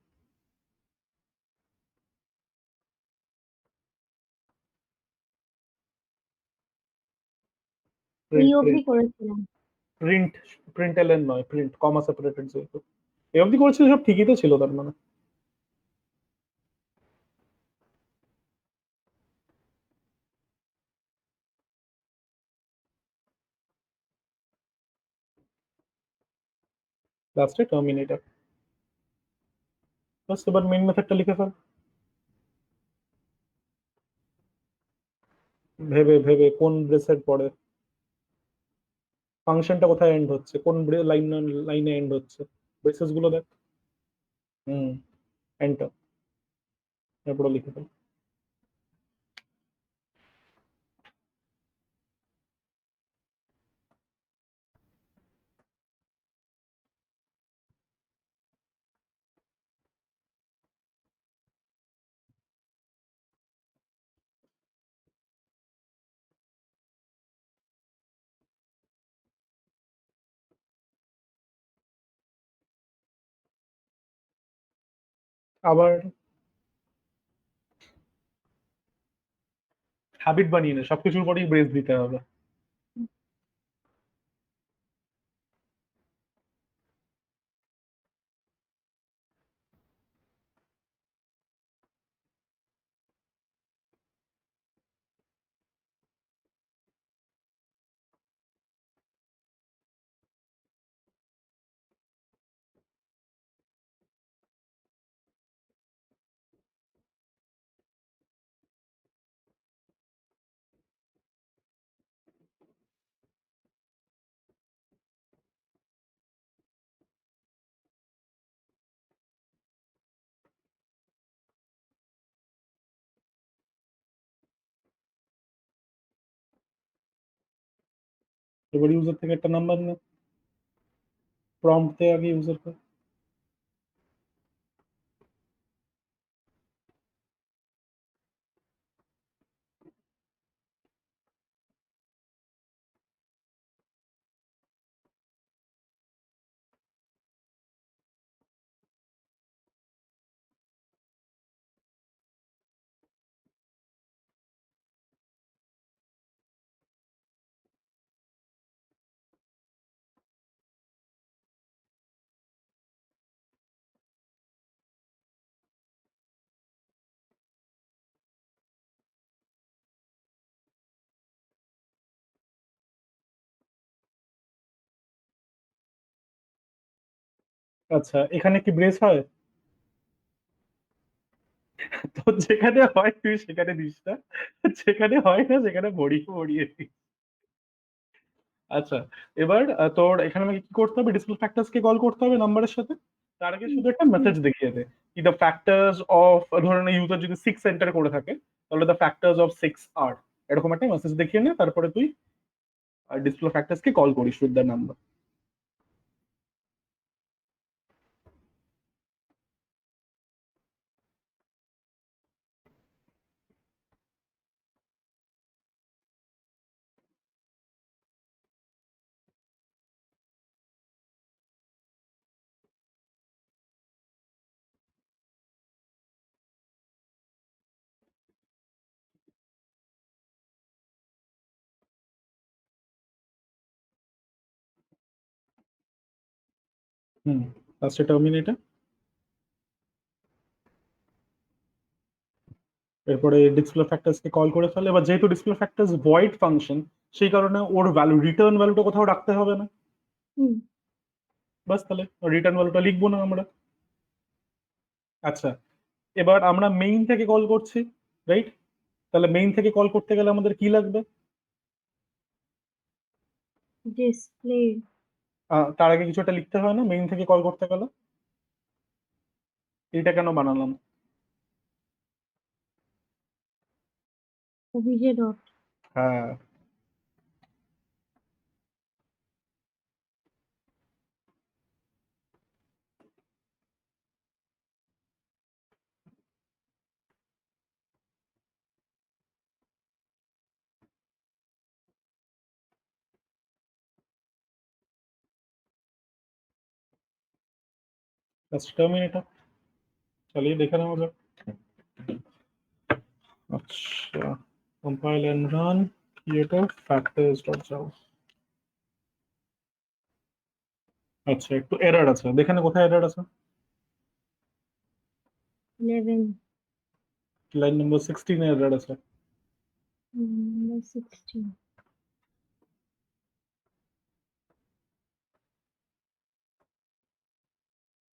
এই প্রিন্ট অবধি প্রিন্ট করেছিলাম। প্রিন্ট প্রিন্ট এলএন নয়, প্রিন্ট কমা সেপারেটেড যেহেতু। এই অবধি করেছিল, সব ঠিকই তো ছিল তার মানে। লাস্টে টার্মিনেটর। বাস, এবার মেইন মেথডটা লিখে ফেল। ভেবে ভেবে কোন ব্রেসের পরে ফাংশনটা কোথায় এন্ড হচ্ছে, কোন লাইনে এন্ড হচ্ছে, ব্রেসেস গুলো দেখ। হুম, এন্টার, এরপরে লিখে ফেল। আবার হ্যাবিট বানিয়ে নে, সবকিছুর পরেই ব্রেস দিতে হবে। এবার ইউজার থেকে একটা নাম্বার নে, প্রম্পট দে আগে ইউজারকে। আচ্ছা, এখানে কি ব্রেস হয়? তো যেখানে হয় তুই সেখানে দিস না, যেখানে হয় না সেখানে ভরিয়ে ভরিয়ে দিস। আচ্ছা, এবার তোর এখানে আমাকে কি করতে হবে, ডিসপ্লে ফ্যাক্টরস কে কল করতে হবে নাম্বারের সাথে। তার আগে শুধু একটা হুম, মেসেজ দেখিয়ে দে, কি দ্য ফ্যাক্টরস অফ, ধরে নে ইউজার যদি 6 এন্টার করে থাকে, তাহলে দ্য ফ্যাক্টরস অফ 6 আর, এরকম একটা মেসেজ দেখিয়ে নে, তারপরে তুই ডিসপ্লে ফ্যাক্টরস কে কল করিস উইথ দ্য নাম্বার। হুম, লাস্টে টার্মিনেটর। এরপরে ডিসপ্লে ফ্যাক্টরস কে কল করে ফেলে। এবার যেহেতু ডিসপ্লে ফ্যাক্টরস ভয়েড ফাংশন, সেই কারণে ওর ভ্যালু, রিটার্ন ভ্যালুটা কোথাও রাখতে হবে না। হুম, বাস, তাহলে রিটার্ন ভ্যালুটা লিখবো না আমরা। আচ্ছা, এবার আমরা মেইন থেকে কল করছি, রাইট? তাহলে মেইন থেকে কল করতে গেলে আমাদের কি লাগবে? ডিসপ্লে, তার আগে কিছু একটা লিখতে হয় না মেইন থেকে কল করতে গেলে? এটা কেন বানালাম? অভিজে ডট। হ্যাঁ, টার্মিনেটর চালিয়ে দেখে নেওয়া যাক। আচ্ছা, compile and run, creator factors dot Java. আচ্ছা, একটু এরর আছে, দেখে নে কোথায় এরর আছে। 11, লাইন নম্বর 16 এ এরর আছে। 16।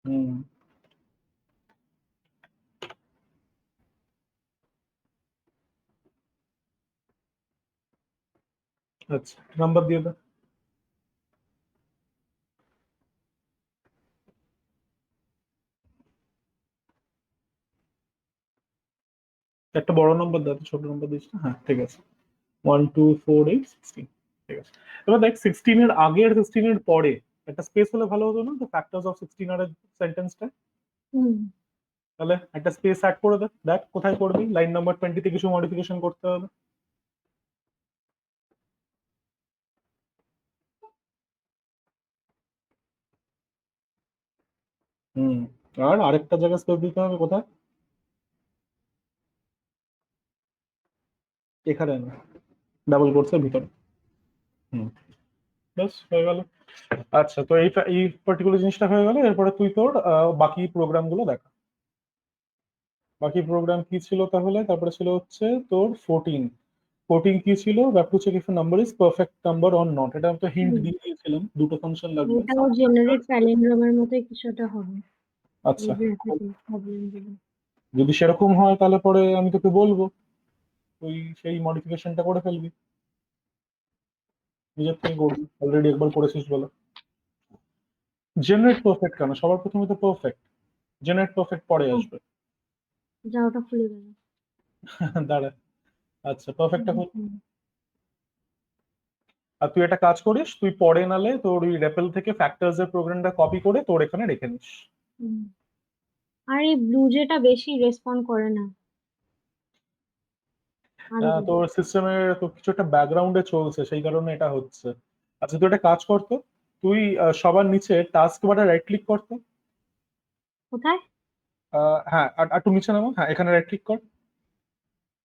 হুম, আচ্ছা, নাম্বার দিয়ে দাও। একটা বড় নম্বর দাও তো, ছোট নম্বর দিস না? হ্যাঁ ঠিক আছে। 1 2 4 8 16। ঠিক আছে। এবার দেখ, 16 এর আগে আর 16 এর পরে একটা স্পেস হলে ভালো হতো না? তো ফ্যাক্টরস অফ 16 এর সেন্টেন্সটা, হুম। তাহলে একটা স্পেস অ্যাড করে দে। দেখ কোথায় করবি, লাইন নাম্বার 20 তে কিছু মডিফিকেশন করতে হবে। হুম। আর আরেকটা জায়গা স্পেস দিতে হবে, কোথায়? এখানে না, ডাবল কোর্সের ভিতরে। হুম। ব্যাস হয়ে গেল। আচ্ছা, তো এই পার্টিকুলার জিনিসটা হয়ে গেল। এরপরে তুই তোর বাকি প্রোগ্রাম গুলো দেখা। বাকি প্রোগ্রাম কি ছিল তাহলে? তারপরে ছিল হচ্ছে তোর 14। 14 কি ছিল? Back to check if number is perfect number or not. এটা আমি তো হিন্ট হুম। দিয়ে দিয়েছিলাম, দুটো ফাংশন লাগবে। ওটাও জেনারেট প্যালিন্ড্রোমের মতোই কিছু একটা হবে। ওই আচ্ছা, গ্রাফিক্যাল প্রবলেম গুলো। যদি সেরকম হয় তাহলে পরে আমি তোকে বলবো, তুই সেই মডিফিকেশনটা করে ফেলবি, নিজের থেকে করবি। অলরেডি একবার করেছিস বলে। জেনারেট পারফেক্ট কেন? সবার প্রথমে তো পারফেক্ট, জেনারেট পারফেক্ট পরে ও, আসবে। যা ওটা খুলে গেল। দাঁড়া। আচ্ছা, পারফেক্টটা হুম, খুল। হুম, আর তুই একটা কাজ করিস, তুই পরে নালে তোর ওই রেপেল থেকে ফ্যাক্টরস এর প্রোগ্রামটা কপি করে তোর এখানে রেখে নিস। হুম। আর এই ব্লু জেটা বেশি রেসপন্ড করে না। আরো বলি। তোর সিস্টেমে তো কিছু একটা ব্যাকগ্রাউন্ডে চলছে, সেই কারণে এটা হচ্ছে। আচ্ছা, তুই একটা কাজ করতো, তুই সবার নিচে টাস্ক বারে রাইট ক্লিক করতো। কোথায়? হ্যাঁ, আর একটু নিচে নামো। হ্যাঁ, এখানে রাইট ক্লিক কর।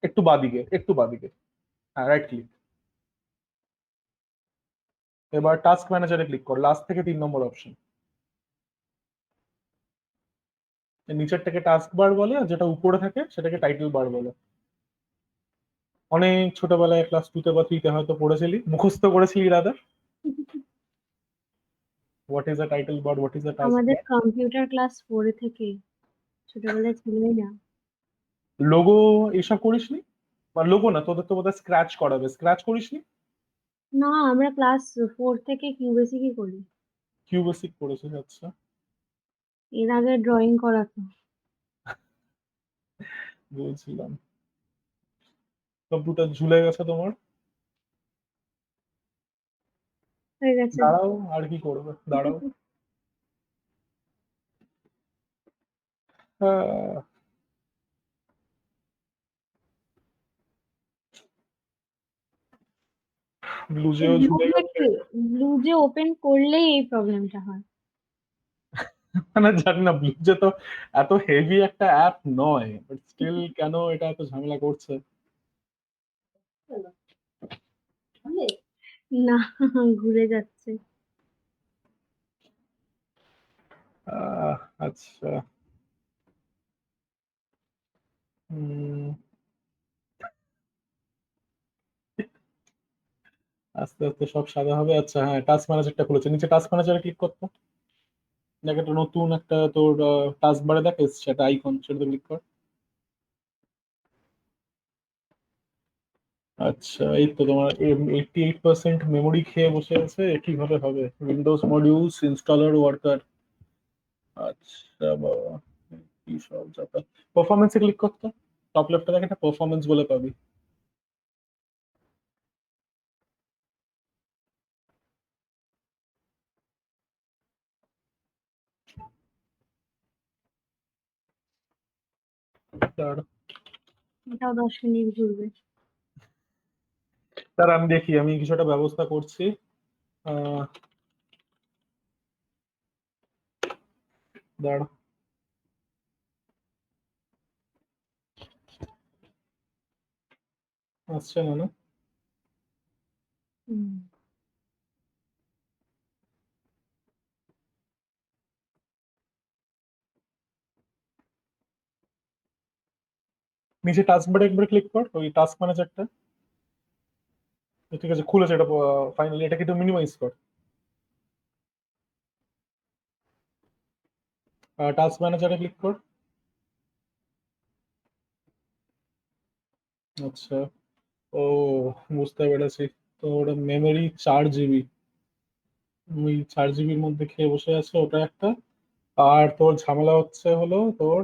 একটু বাদিকে, একটু বাদিকে। হ্যাঁ, রাইট ক্লিক। এবার টাস্ক ম্যানেজারে ক্লিক কর, লাস্ট থেকে 3 নম্বর অপশন। নিচেরটাকে টাস্ক বার বলে, আর যেটা উপরে থাকে সেটাকে টাইটেল বার বলে। অনেক ছোটবেলায় ক্লাস 2 তে বা 3 তে হয়তো পড়েছিলি, মুখস্থ করেছিলি rather. What is a title bar, what is a task আমাদের বার। কম্পিউটার ক্লাস 4 থেকে, ছোটবেলায় ছিলই না। লোগো এসব করিসনি? বা লোগো না, তোদের তো বোধহয় স্ক্র্যাচ করাবে, স্ক্র্যাচ করিসনি? না, আমরা ক্লাস 4 থেকে কিউবেসিকই করি। কিউবেসিক করেছিস? আচ্ছা, এর আগে ড্রয়িং করাতো। বুঝলাম। কম্পিউটার ঝুলে গেছে তোমার। হয়ে গেছে। দাঁড়াও, আর কি করবে, দাঁড়াও। আহ, ব্লুজেও ঝুলে গেছে। ব্লু যে ওপেন করলেই এই প্রবলেমটা হয়। মানে জানি না, ব্লুজে তো এত হেভি একটা অ্যাপ নয়, বাট স্টিল কেন এটা এত ঝামেলা করছে। না, ঘুরে যাচ্ছে। আহ, আচ্ছা। উম, আস্তে আস্তে সব সাদা হবে। আচ্ছা, হ্যাঁ, টাস্ক ম্যানেজারটা খুলেছে, নিচে টাস্ক ম্যানেজারে ক্লিক করতো। দেখ একটা নতুন একটা তোর টাস্ক বারে দেখ এসছে একটা আইকন, সেটাতে ক্লিক কর। আচ্ছা, এই তো তোমার 88% মেমোরি খেয়ে বসে আছে, এ কিভাবে হবে? Windows modules installer worker. আচ্ছা বাবা, কি সব যাতা। পারফরমেন্সে ক্লিক করতো, টপ লেফটে দেখ একটা পারফরমেন্স বলে পাবি। তার এটাও 10 মিনিট ঘুরবে। তার আমি দেখি, আমি কিছু একটা ব্যবস্থা করছি। আহ, দাঁড়া। আসছে না, না? হুম। নিচে টাস্ক বারে একবার ক্লিক কর, ওই টাস্ক ম্যানেজারটা। ঠিক আছে, খুলেছে এটা। ফাইনালি এটাকে একটু মিনিমাইজ কর। টাস্ক ম্যানেজারে ক্লিক কর। আচ্ছা। ও, বুঝতে পেরেছি। তোর মেমোরি 4 জিবি, ওই 4 জিবির মধ্যে খেয়ে বসে আছে, ওটা একটা। আর তোর ঝামেলা হচ্ছে হলো তোর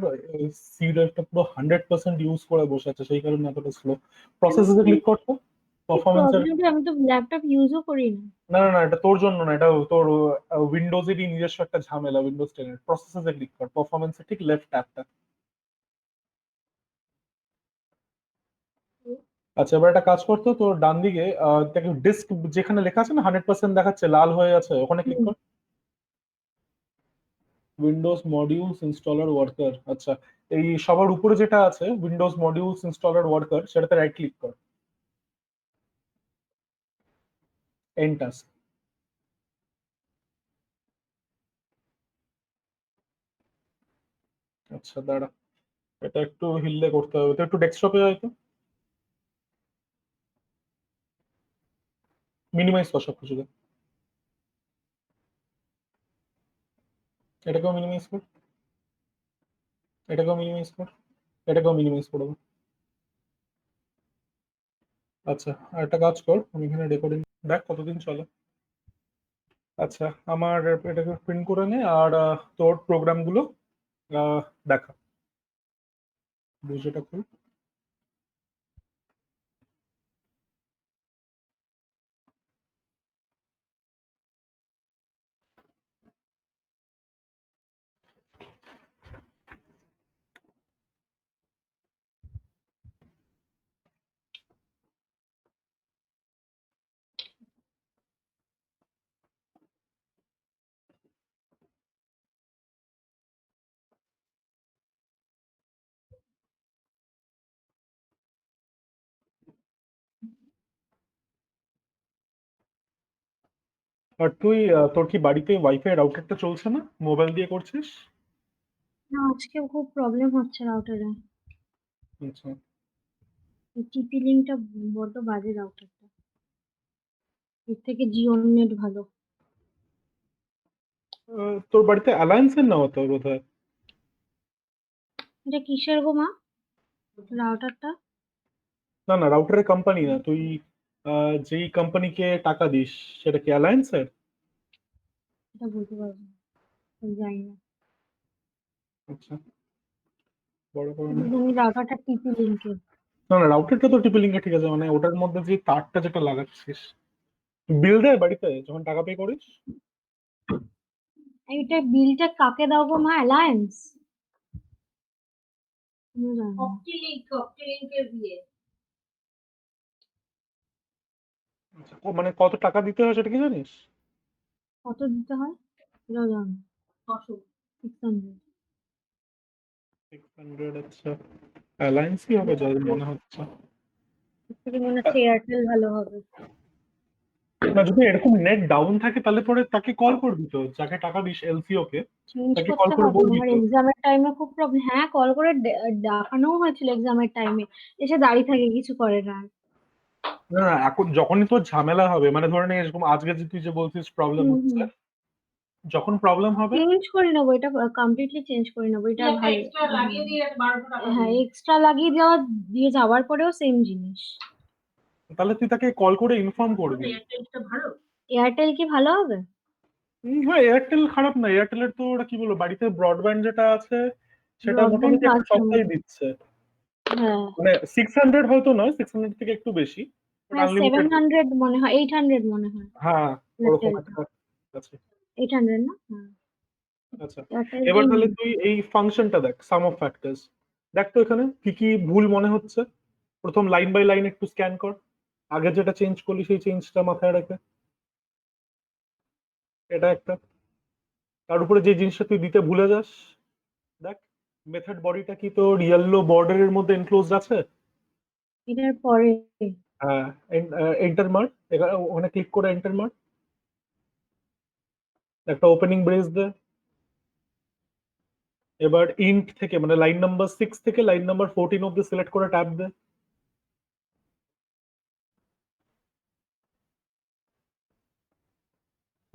সিডটা পুরো 100% ইউজ করে বসে আছে, সেই কারণে এতটা স্লো। প্রসেসরে ক্লিক করতো কি পারফরমেন্সের। প্রবলেম, আমি তো ল্যাপটপ ইউজও করি না। না না না, এটা তোর জন্য না, এটা তোর উইন্ডোজেরই নিজস্ব একটা ঝামেলা। উইন্ডোজ 10 এর প্রসেসরে ক্লিক কর, পারফরমেন্সের ঠিক লেফট ট্যাবটা। আচ্ছা, এবার একটা কাজ করতো, তোর ডান দিকে দেখ ডিস্ক যেখানে লেখা আছে না 100% দেখাচ্ছে, লাল হয়ে আছে, ওখানে ক্লিক হুম। কর। উইন্ডোজ মডিউলস ইনস্টলার ওয়ার্কার, আচ্ছা, এই সবার উপরে যেটা আছে উইন্ডোজ মডিউলস ইনস্টলার ওয়ার্কার, সেটাতে রাইট ক্লিক কর, এন্ড টাস্ক। আচ্ছা দাঁড়া, এটা একটু হিললে করতে হবে তো, একটু ডেস্কটপে হয়তো মিনিমাইজ কর সবকিছু। এটাকেও মিনিমাইজ কর, এটাকেও মিনিমাইজ কর, এটাকেও মিনিমাইজ করবো। আচ্ছা, আর একটা কাজ কর, আমি এখানে রেকর্ডিং দেখ কতদিন চলে। আচ্ছা, আমার এটাকে প্রিন্ট করে নে, আর তোর প্রোগ্রামগুলো আহ, দেখা, বুঝেটা খুল। আর তুই তোর কি বাড়িতে ওয়াইফাই রাউটারটা চলছে না, মোবাইল দিয়ে করছিস? না, আজকে খুব প্রবলেম হচ্ছে রাউটারে। আচ্ছা, টিপি লিঙ্কটা বড্ড বাজে রাউটারটা, এর থেকে জিও নেট ভালো। তোর বাড়িতে অ্যালায়েন্সের নেওয়া তো বোধ হয়। এটা কিসের গো মা, রাউটারটা? না না, রাউটারের কোম্পানি না, তুই যেই কোম্পানিকে টাকা দিস সেটা কি অ্যালায়েন্সের? এটা বলতে পারবো না, আমি জানি না। আচ্ছা, বড় করে নে। কিন্তু তুমি রাউটারটা টিপি লিঙ্কের। না না, রাউটারটা তো টিপি-লিঙ্কে ঠিক আছে, মানে ওটার মধ্যে যে তারটা যেটা লাগাচ্ছিস, বিল দেয় বাড়িতে যখন টাকা পে করিস? এইটা বিলটা কাকে দাও গো মা, অ্যালায়েন্স? আমি জানি না। অপটিলিঙ্কের বিয়ে। আচ্ছা, মানে কত টাকা দিতে হয় সেটা কি জানিস? কত দিতে হয় এটাও জানো? 600। 600, আচ্ছা, অ্যালায়েন্সই হবে যা মনে হচ্ছে। থেকে মনে হচ্ছে এয়ারটেল ভালো হবে। না, যদি এরকম নেট ডাউন থাকে তাহলে পরে তাকে কল করবি তো, যাকে টাকা দিস এলসিও কে, চেঞ্জ তাকে কল করতে করে হবে, বলবি আমার তো। এক্সামের টাইমে খুব প্রবলেম। হ্যাঁ, কল করে দেখানোও হয়েছিল এক্সামের টাইমে, এসে দাঁড়িয়ে থাকে, কিছু করে না আর। না না, এখন যখনই তোর ঝামেলা হবে, মানে ধরে নে এরকম আজকে যে তুই যে বলছিস প্রবলেম হুম হচ্ছে, হুম। যখন প্রবলেম হবে। চেঞ্জ করে নেবো এটা, কমপ্লিটলি চেঞ্জ করে নেবো এটা, ভালো। হ্যাঁ, এক্সট্রা লাগিয়ে দেওয়া, দিয়ে যাওয়ার পরেও সেম জিনিস। তাহলে তুই তাকে কল করে ইনফর্ম করবি। এয়ারটেল কি ভালো হবে? হ্যাঁ, এয়ারটেল খারাপ না, এয়ারটেলের তো ওরা কি বলবো, বাড়িতে ব্রডব্যান্ড যেটা আছে সেটা ব্রডব্যান্ড মোটামুটি তো একটু আছে আমার। সস্তায় দিচ্ছে। হ্যাঁ। মানে 600 হয়তো নয়, 600 থেকে একটু বেশি, বাট হ্যাঁ, আনলিমিটেড। 700 মনে হয়, 800 মনে হয়। হ্যাঁ, ওরকম এয়ারটেলটা একটা আছে। 800 না? হ্যাঁ। আচ্ছা, এবার এয়ারটেলটাই তাহলে নিন। তুই এই ফাংশনটা দেখ, সাম অফ ফ্যাক্টরস। দেখ তো এখানে কি কি ভুল মনে হচ্ছে, প্রথম লাইন বাই লাইন একটু স্ক্যান কর, আগে যেটা চেঞ্জ করলি সেই চেঞ্জটা মাথায় রেখে। এটা একটা। তার উপরে যে জিনিসটা তুই দিতে ভুলে যাস, দেখ মেথড বডিটা কি তোর ইয়েলো বর্ডারের মধ্যে এনক্লোজড আছে? এটার পরে। হ্যাঁ, এন্টার মার, ওখানে ক্লিক করে এন্টার মার, একটা ওপেনিং ব্রেস দে। এবার ইন্ট থেকে মানে লাইন নাম্বার 6 থেকে লাইন নাম্বার 14 অব্দি সিলেক্ট করে ট্যাব দে।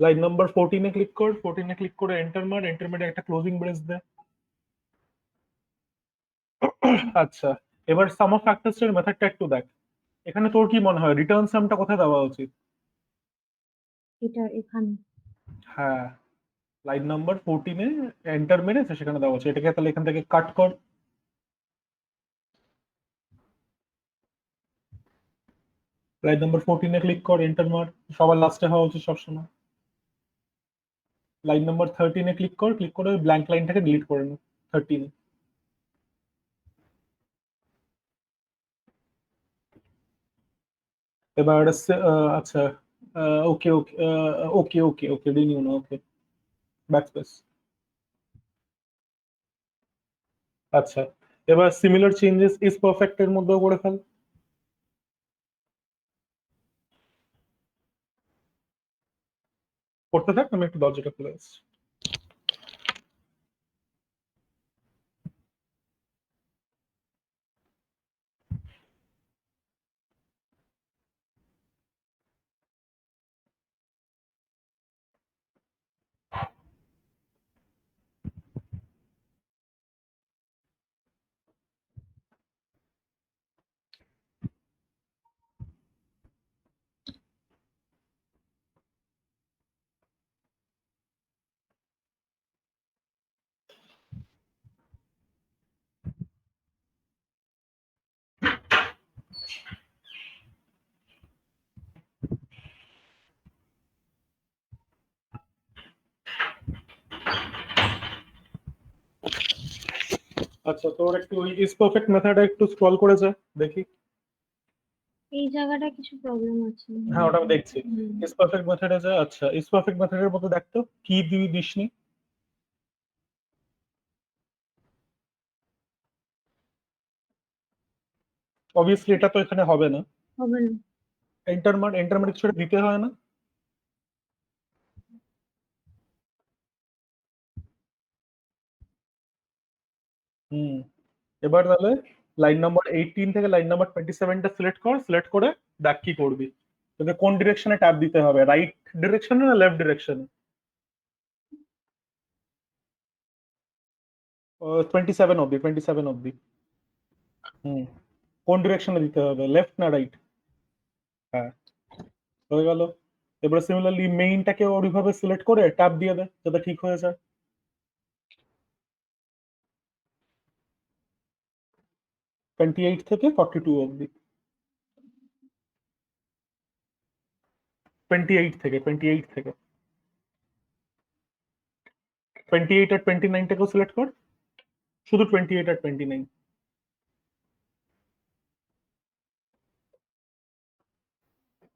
লাইন নাম্বার 14-এ ক্লিক কর, 14-এ ক্লিক করে এন্টার মার, এন্টার মেরে একটা ক্লোজিং ব্রেস দে। আচ্ছা, এবার সাম অফ ফ্যাক্টরস এর মেথডটা একটু দেখ। এখানে তোর কি মনে হয় রিটার্ন সামটা কোথায় দেওয়া উচিত? এটা এখানে। হ্যাঁ, লাইন নাম্বার 14-এ এন্টার মেরেছে সেখানে দেওয়া আছে, এটাকে তাহলে এখান থেকে কাট কর। লাইন নাম্বার 14-এ ক্লিক কর, এন্টার মার, সবার লাস্টে হওয়া উচিত সবসময়। লাইন নাম্বার 13-এ ক্লিক কর, ক্লিক করে ব্ল্যাঙ্ক লাইনটাকে ডিলিট করে নে 13। এবার আচ্ছা, ওকে ওকে ওকে ওকে ওকে রিনিউ না, ওকে ব্যাকস্পেস। আচ্ছা, এবার সিমিলার চেঞ্জেস ইজ পারফেক্ট এর মধ্যেও করে ফেল। করতে থাক, আমি একটু দরজাটা খুলে আসছি। আচ্ছা, তোর একটু ওই ইজ পারফেক্ট মেথডে একটু স্ক্রল করে যা, দেখি। এই জায়গাটা কিছু প্রবলেম আছে। হ্যাঁ, ওটা আমি দেখছি। ইজ পারফেক্ট মেথডে যা। আচ্ছা, ইজ পারফেক্ট মেথডের মধ্যে দেখ তো কি দিসনি। অবভিয়াসলি এটা তো এখানে হবে না। হবে না। এন্টার মার কিছু একটা দিতে হয় না? হুম। এবার তাহলে লাইন নাম্বার 18 থেকে লাইন নাম্বার 27টা সিলেক্ট কর, সিলেক্ট করে দেখ কি করবি। তোকে কোন ডিরেকশনে ট্যাপ দিতে হবে, রাইট ডিরেকশনে না লেফট ডিরেকশনে? 27 অব্দি। হুম। কোন ডিরেকশনে দিতে হবে, লেফট না রাইট? হ্যাঁ, হয়ে গেল। এবার সিমিলারলি মেইনটাকে ওইভাবে সিলেক্ট করে ট্যাপ দিয়ে দে যাতে ঠিক হয়ে যায়। 28 থেকে 42 অব্দি। 28 থেকে 28 আর 29টাকেও সিলেক্ট কর, শুধু 28 আর 29।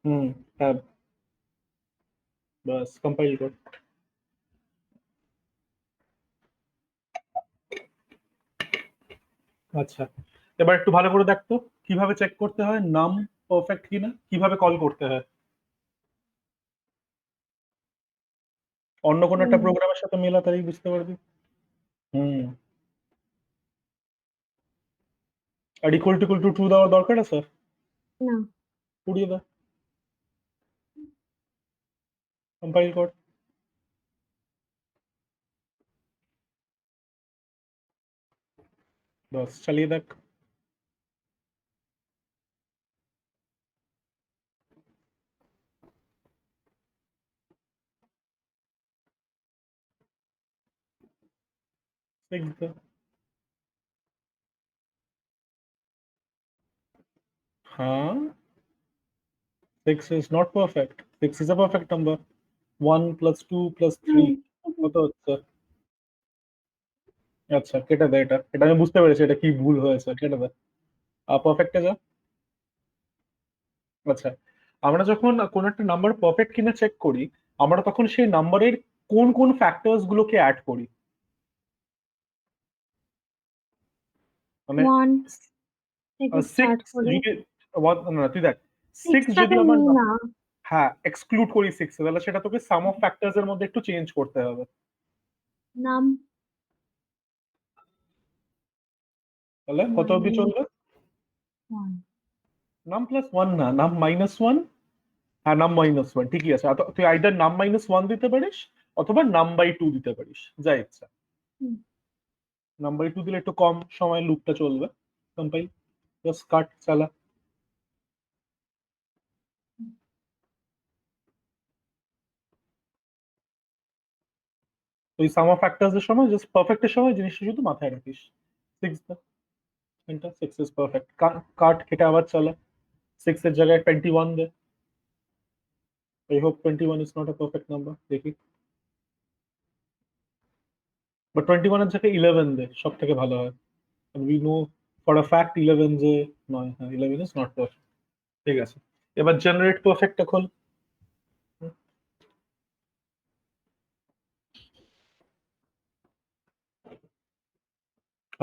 হুম, ট্যাব। বাস কম্পাইল কর। আচ্ছা, এবার একটু ভালো করে দেখতো কিভাবে চেক করতে হয় নাম পারফেক্ট কিনা, কিভাবে কল করতে হয়। অন্য কোনো একটা প্রোগ্রামের সাথে মেলা, তাই বুঝতে পারবি। হুম। আর ইকুয়াল টু ট্রু দেওয়ার দরকার আছে? না। উড়িয়ে দে, কম্পাইল কর। বাস চালিয়ে দেখ। দেখ দে। হ্যাঁ, 6 is not perfect. 6 is a perfect number. 1 plus 2 plus 3 কত হচ্ছে? আচ্ছা, কেটে দে এটা, এটা আমি বুঝতে পেরেছি এটা কি ভুল হয়েছে, কেটে দে। পারফেক্টে যা। আচ্ছা, আমরা যখন কোন একটা নাম্বার পারফেক্ট কিনা চেক করি, আমরা তখন সেই নাম্বারের কোন কোন ফ্যাক্টরস গুলোকে অ্যাড করি? মানে ওয়ান থেকে স্টার্ট 6 করে। যদি না, তুই দেখ, 6 যদি সিক্সটাকে আমার নিই না। হ্যাঁ এক্সক্লুড করি 6, তাহলে সেটা তোকে সাম অফ ফ্যাক্টরস এর মধ্যে একটু চেঞ্জ করতে হবে। নাম। তাহলে কত অবধি চলবে? ওয়ান। নাম প্লাস ওয়ান না, নাম মাইনাস ওয়ান। হ্যাঁ, নাম মাইনাস ওয়ান ঠিকই আছে। তুই আইদার নাম মাইনাস ওয়ান দিতে পারিস অথবা নাম বাই টু দিতে পারিস, যা ইচ্ছা। নাম বাই টু দিলে একটু কম সময় লুপটা চলবে। কম্পাইল, জাস্ট কাট, চালা। ওই সাম অফ ফ্যাক্টরস এর সময় জাস্ট পারফেক্টের সময় জিনিসটা শুধু মাথায় রাখিস। সিক্স দা এটা সিক্স ইজ পারফেক্ট। কাট কেটে আবার চালা, সিক্স এর জায়গায় 21 দে। I hope 21 is not a perfect number, দেখি। বাট 21 এর জায়গায় 11 দে, সব থেকে ভালো হয়। We know for a fact 11 যে নয়, হ্যাঁ 11 ইজ নট পারফেক্ট। ঠিক আছে, এবার জেনারেট পারফেক্টটা খোল।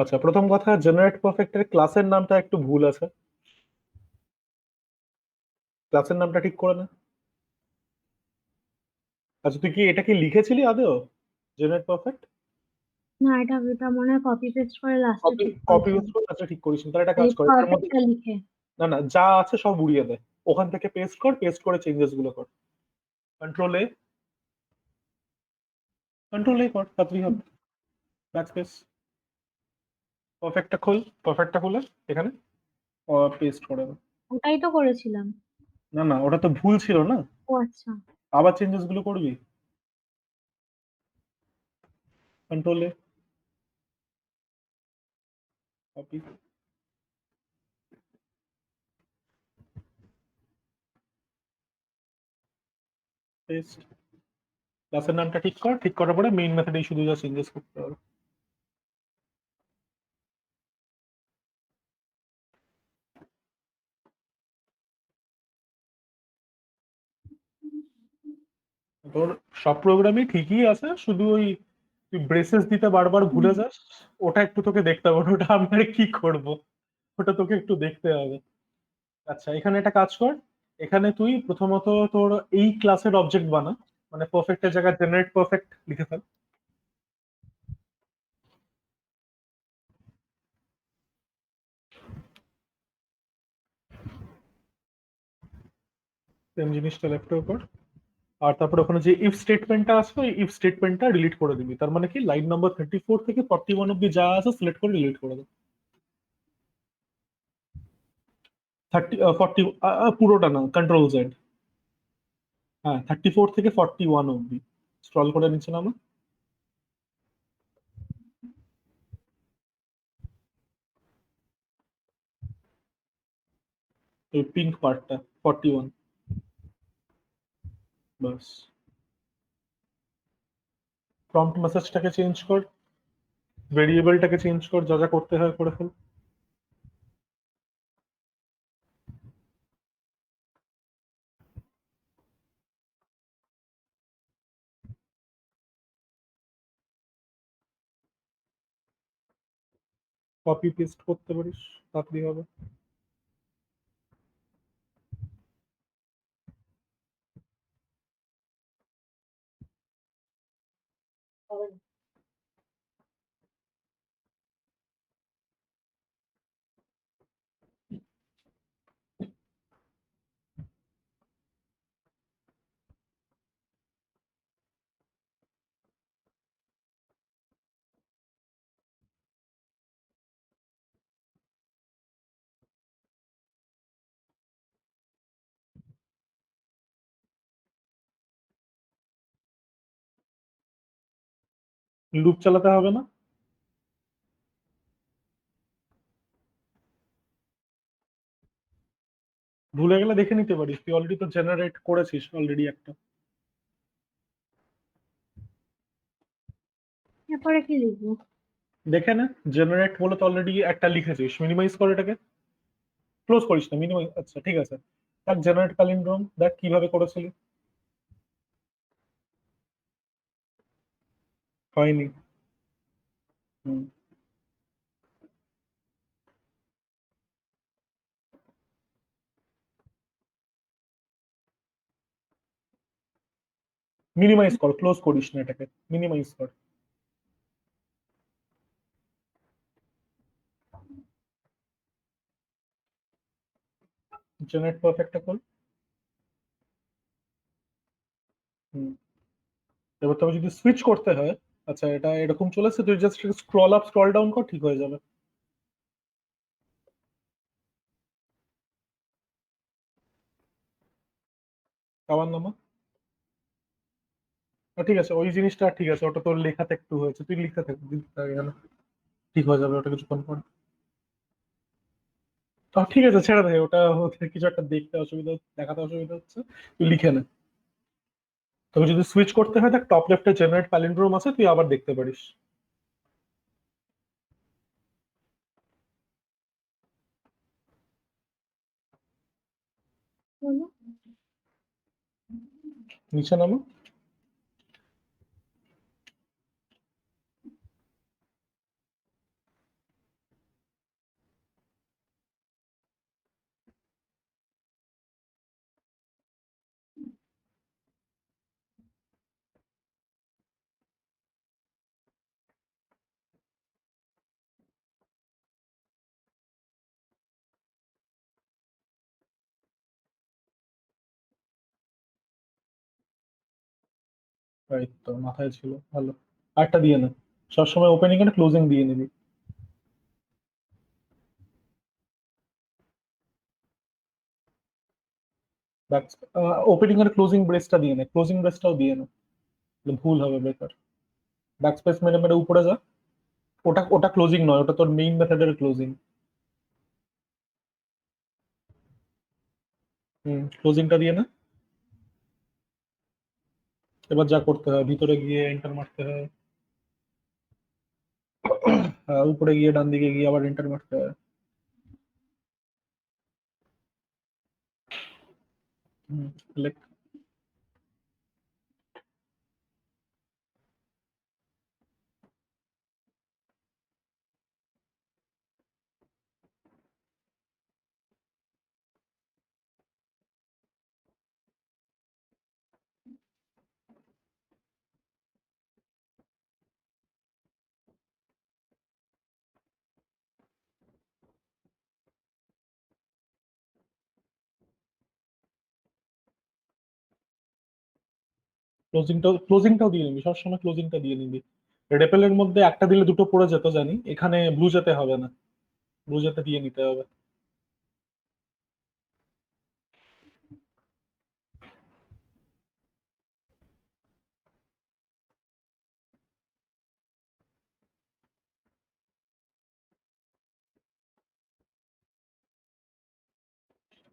আচ্ছা, প্রথম কথা, জেনারেট পারফেক্টের ক্লাসের নামটা একটু ভুল আছে। ক্লাসের নামটা ঠিক করে নে। আচ্ছা, তুই কি এটা কি লিখেছিলি আদৌ, জেনারেট পারফেক্ট? না, এটা এটা মনে হয় কপি পেস্ট করে লাস্টে কপি ঠিক কপি করেছিলাম। পেস্ট করে? আচ্ছা, ঠিক করিস নি। তাহলে একটা এই কাজ কর, এটার মধ্যে পারফেক্টটা লিখে। না না, যা আছে সব উড়িয়ে দে। ওখান থেকে পেস্ট কর, পেস্ট করে চেঞ্জেস গুলো কর। কন্ট্রোল এ, কন্ট্রোল এ কর, তাড়াতাড়ি হবে। ব্যাক স্পেস, পারফেক্টটা খোল। পারফেক্টটা খুলে এখানে পেস্ট করে দে। ওটাই তো করেছিলাম। না না, ওটা তো ভুল ছিল না। ও আচ্ছা। আবার চেঞ্জেস গুলো করবি। কন্ট্রোল এ, কপি, পেস্ট। ক্লাসের নামটা ঠিক কর, ঠিক করার পরে মেইন মেথডে শুধু যা চেঞ্জেস করতে হবে। তোর সব প্রোগ্রামই ঠিকই আছে, শুধু ওই তুই ব্রেসেস দিতে বারবার ভুলে হুম। যাস। ওটা একটু তোকে দেখতে হবে, ওটা আমি আর কি করব, ওটা তোকে একটু দেখতে হবে। আচ্ছা, এখানে একটা কাজ কর। এখানে তুই প্রথমত তোর এই ক্লাসের অবজেক্ট বানা, মানে পারফেক্টের জায়গায় জেনারেট পারফেক্ট লিখে ফেল। সেম জিনিসটা লেফটেও কর। আর তারপরে ওখানে যে ইফ স্টেটমেন্টটা আছে, ওই ইফ স্টেটমেন্টটা ডিলিট করে দিবি। তার মানে কি, লাইন নাম্বার 34 থেকে 41 অব্দি যা আছে সিলেক্ট করে ডিলিট করে দে। 40, পুরোটা না, কন্ট্রোল জেড। হ্যাঁ, 34 থেকে 41 অব্দি স্ক্রল করে নিচে নামা। ওই পিঙ্ক পার্টটা, 41। বাস। প্রম্পট মেসেজটাকে চেঞ্জ কর, ভেরিয়েবলটাকে চেঞ্জ কর, যা যা করতে হয় করে ফেল। কপি পেস্ট করতে পারিস, তাড়াতাড়ি হবে। লুপ চালাতে হবে না। ভুলে গেলে দেখে নিতে পারিস, তুই অলরেডি তো জেনারেট করেছিস অলরেডি একটা। এরপরে কি লিখবো? দেখে না, জেনারেট বলে তো অলরেডি একটা লিখেছিস। মিনিমাইজ কর এটাকে, ক্লোজ করিস না, মিনিমাইজ। আচ্ছা ঠিক আছে, দেখ জেনারেট প্যালিন্ড্রোম দেখ কিভাবে করেছিলি। হয়নি। হুম। মিনিমাইজ কর, ক্লোজ করিস না এটাকে, মিনিমাইজ কর। জেনারেট পারফেক্টটা কর। হুম। এবার তবে যদি সুইচ করতে হয়, আচ্ছা এটা এরকম চলেছে, তুই just scroll up scroll down কর, ঠিক হয়ে যাবে। আবার নামা। ঠিক আছে, ওই জিনিসটা ঠিক আছে, ওটা তোর লেখাতে একটু হয়েছে, তুই লিখতে থাক, লিখতে থাক, গেল ঠিক হয়ে যাবে ওটা কিছুক্ষণ পর। ঠিক আছে, ছেড়ে দে ওটা, হচ্ছে কিছু একটা দেখতে অসুবিধা দেখাতে অসুবিধা হচ্ছে, তুই লিখে নে। তবে যদি সুইচ করতে হয়, দেখ টপ লেফটে জেনারেট প্যালিন্ড্রোম আছে, তুই আবার দেখতে পারিস। বলো। নিচে নামো। এই তো মাথায় ছিল, ভালো। আরেকটা দিয়ে নে, সবসময় ওপেনিং এন্ড ক্লোজিং দিয়ে নিবি। ওপেনিং আর ক্লোজিং ব্রেসটা দিয়ে নে, ক্লোজিং ব্রেসটাও দিয়ে নে, নাহলে ভুল হবে বেকার। ব্যাক স্পেস মেরে মেরে উপরে যা। ওটা ওটা ক্লোজিং নয়, ওটা তোর মেইন মেথডের ক্লোজিং। ক্লোজিংটা দিয়ে না। এবার যা করতে হয়, ভিতরে গিয়ে এন্টার মারতে হয়। উপরে গিয়ে ডান দিকে গিয়ে আবার এন্টার মারতে হয়। হুম, লেখ। ক্লোজিংটাও দিয়ে নিবি, সবসময় ক্লোজিংটা দিয়ে নিবি। রেপেলের মধ্যে একটা দিলে দুটো পড়ে যেত জানি, এখানে ব্লু যেতে হবে না, ব্লু যেতে দিয়ে নিতে হবে।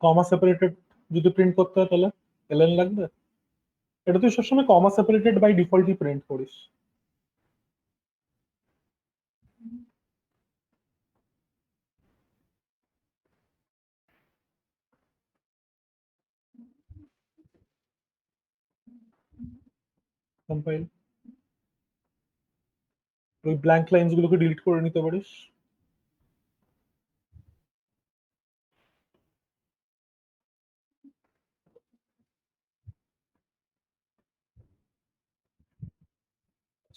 কমা সেপারেটেড যদি প্রিন্ট করতে হয় তাহলে এলএন লাগবে। এটা তুই সবসময় কমা সেপারেটেড বাই ডিফল্টই প্রিন্ট করিস। কম্পাইল। ওই ব্ল্যাঙ্ক লাইন্স গুলোকে ডিলিট করে নিতে পারিস।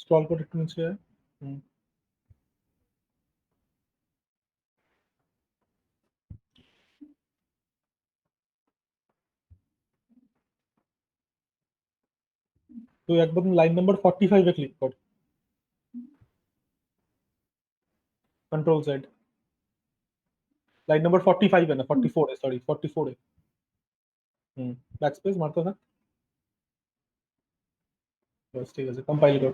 স্ক্রল করে একটু নিচে আয়। হুম। তুই একদম লাইন নাম্বার 45-এ ক্লিক কর। Control Z. লাইন নাম্বার 45-এ না, 44-এ, সরি 44-এ। হুম। ব্যাক স্পেস মারতে থাক। বাস ঠিক আছে, কম্পাইল কর।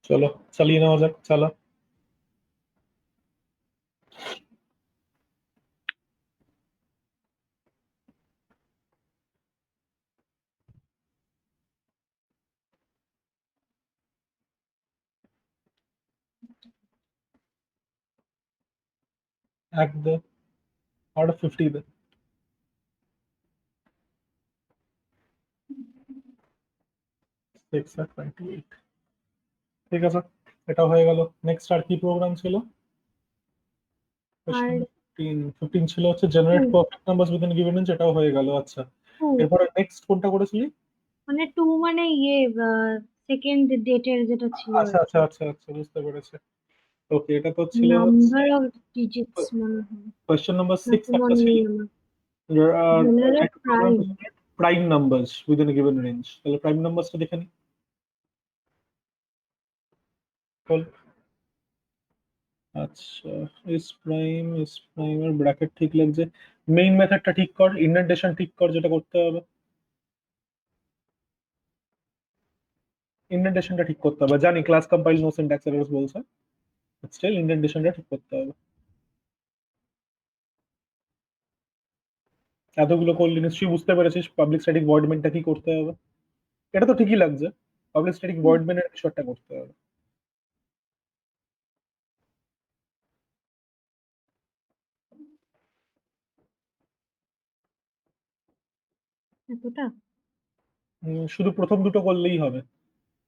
চলো, চালিয়ে নেওয়া যাক, চালা। এক দে, আর 50 দে। 6 আর 28। ঠিক আছে, এটা হয়ে গেল। নেক্সট আর কি প্রোগ্রাম ছিল? আর 15 ছিল হচ্ছে generate to perfect numbers within given range, এটাও হয়ে গেল। আচ্ছা, টু এরপরে নেক্সট কোনটা করেছিলি? মানে টু মানে ইয়ে সেকেন্ড ডেটের যেটা ছিল আর আচ্ছা কি। আচ্ছা আচ্ছা আচ্ছা, বুঝতে পেরেছি। ওকে, এটা তো ছিল হচ্ছে নাম্বার অফ ডিজিটস মনে হয়। কোয়েশ্চেন নাম্বার না 6 তো একটা মনে ছিল। নেই আমার। Generate program prime. To generate prime numbers within given range, তাহলে প্রাইম নাম্বারসটা দেখে নি। বল। আচ্ছা, এস প্রাইম এর ব্র্যাকেট ঠিক লাগছে। মেইন মেথডটা ঠিক কর, ইন্ডেন্টেশন ঠিক কর, যেটা করতে হবে। ইন্ডেন্টেশনটা ঠিক করতে হবে, জানি class compile no syntax errors বলছে, স্টিল ইন্ডেন্টেশনটা ঠিক করতে হবে। এতগুলো করলি নিশ্চয়ই বুঝতে পেরেছিস পাবলিক স্ট্যাটিক ভয়েড মেইনটা কি করতে হবে। এটা তো ঠিকই লাগছে, পাবলিক স্ট্যাটিক ভয়েড মেইনের কিছু একটা করতে হবে। এতটা শুধু প্রথম দুটো করলেই হবে,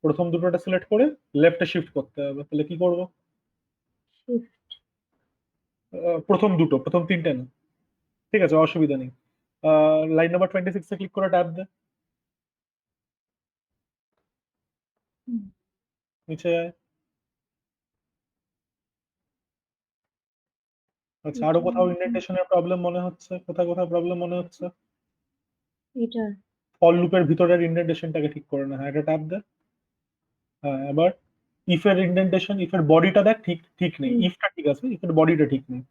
প্রথম দুটোটা সিলেক্ট করে লেফটে শিফট করতে হবে। তাহলে কি করবো? shift। প্রথম দুটো, প্রথম তিনটে না, ঠিক আছে অসুবিধা নেই। লাইন নাম্বার 26 এ ক্লিক করে ট্যাব দে, হুম, নিচে আয়। আচ্ছা, আরো এটা কোথাও ইন্ডেন্টেশনের প্রবলেম মনে হচ্ছে? কোথায় কোথায় প্রবলেম মনে হচ্ছে? এটার ফর লুপের ভিতরের ইন্ডেন্টেশনটাকে ঠিক করে না, হ্যাঁ এটা ট্যাব দে। হ্যাঁ, এবার ইফ এর ইন্ডেন্টেশন, ইফ এর বডিটা দেখ, ঠিক ঠিক নেই, হুম, ইফটা ঠিক আছে, ইফ এর বডিটা ঠিক নেই।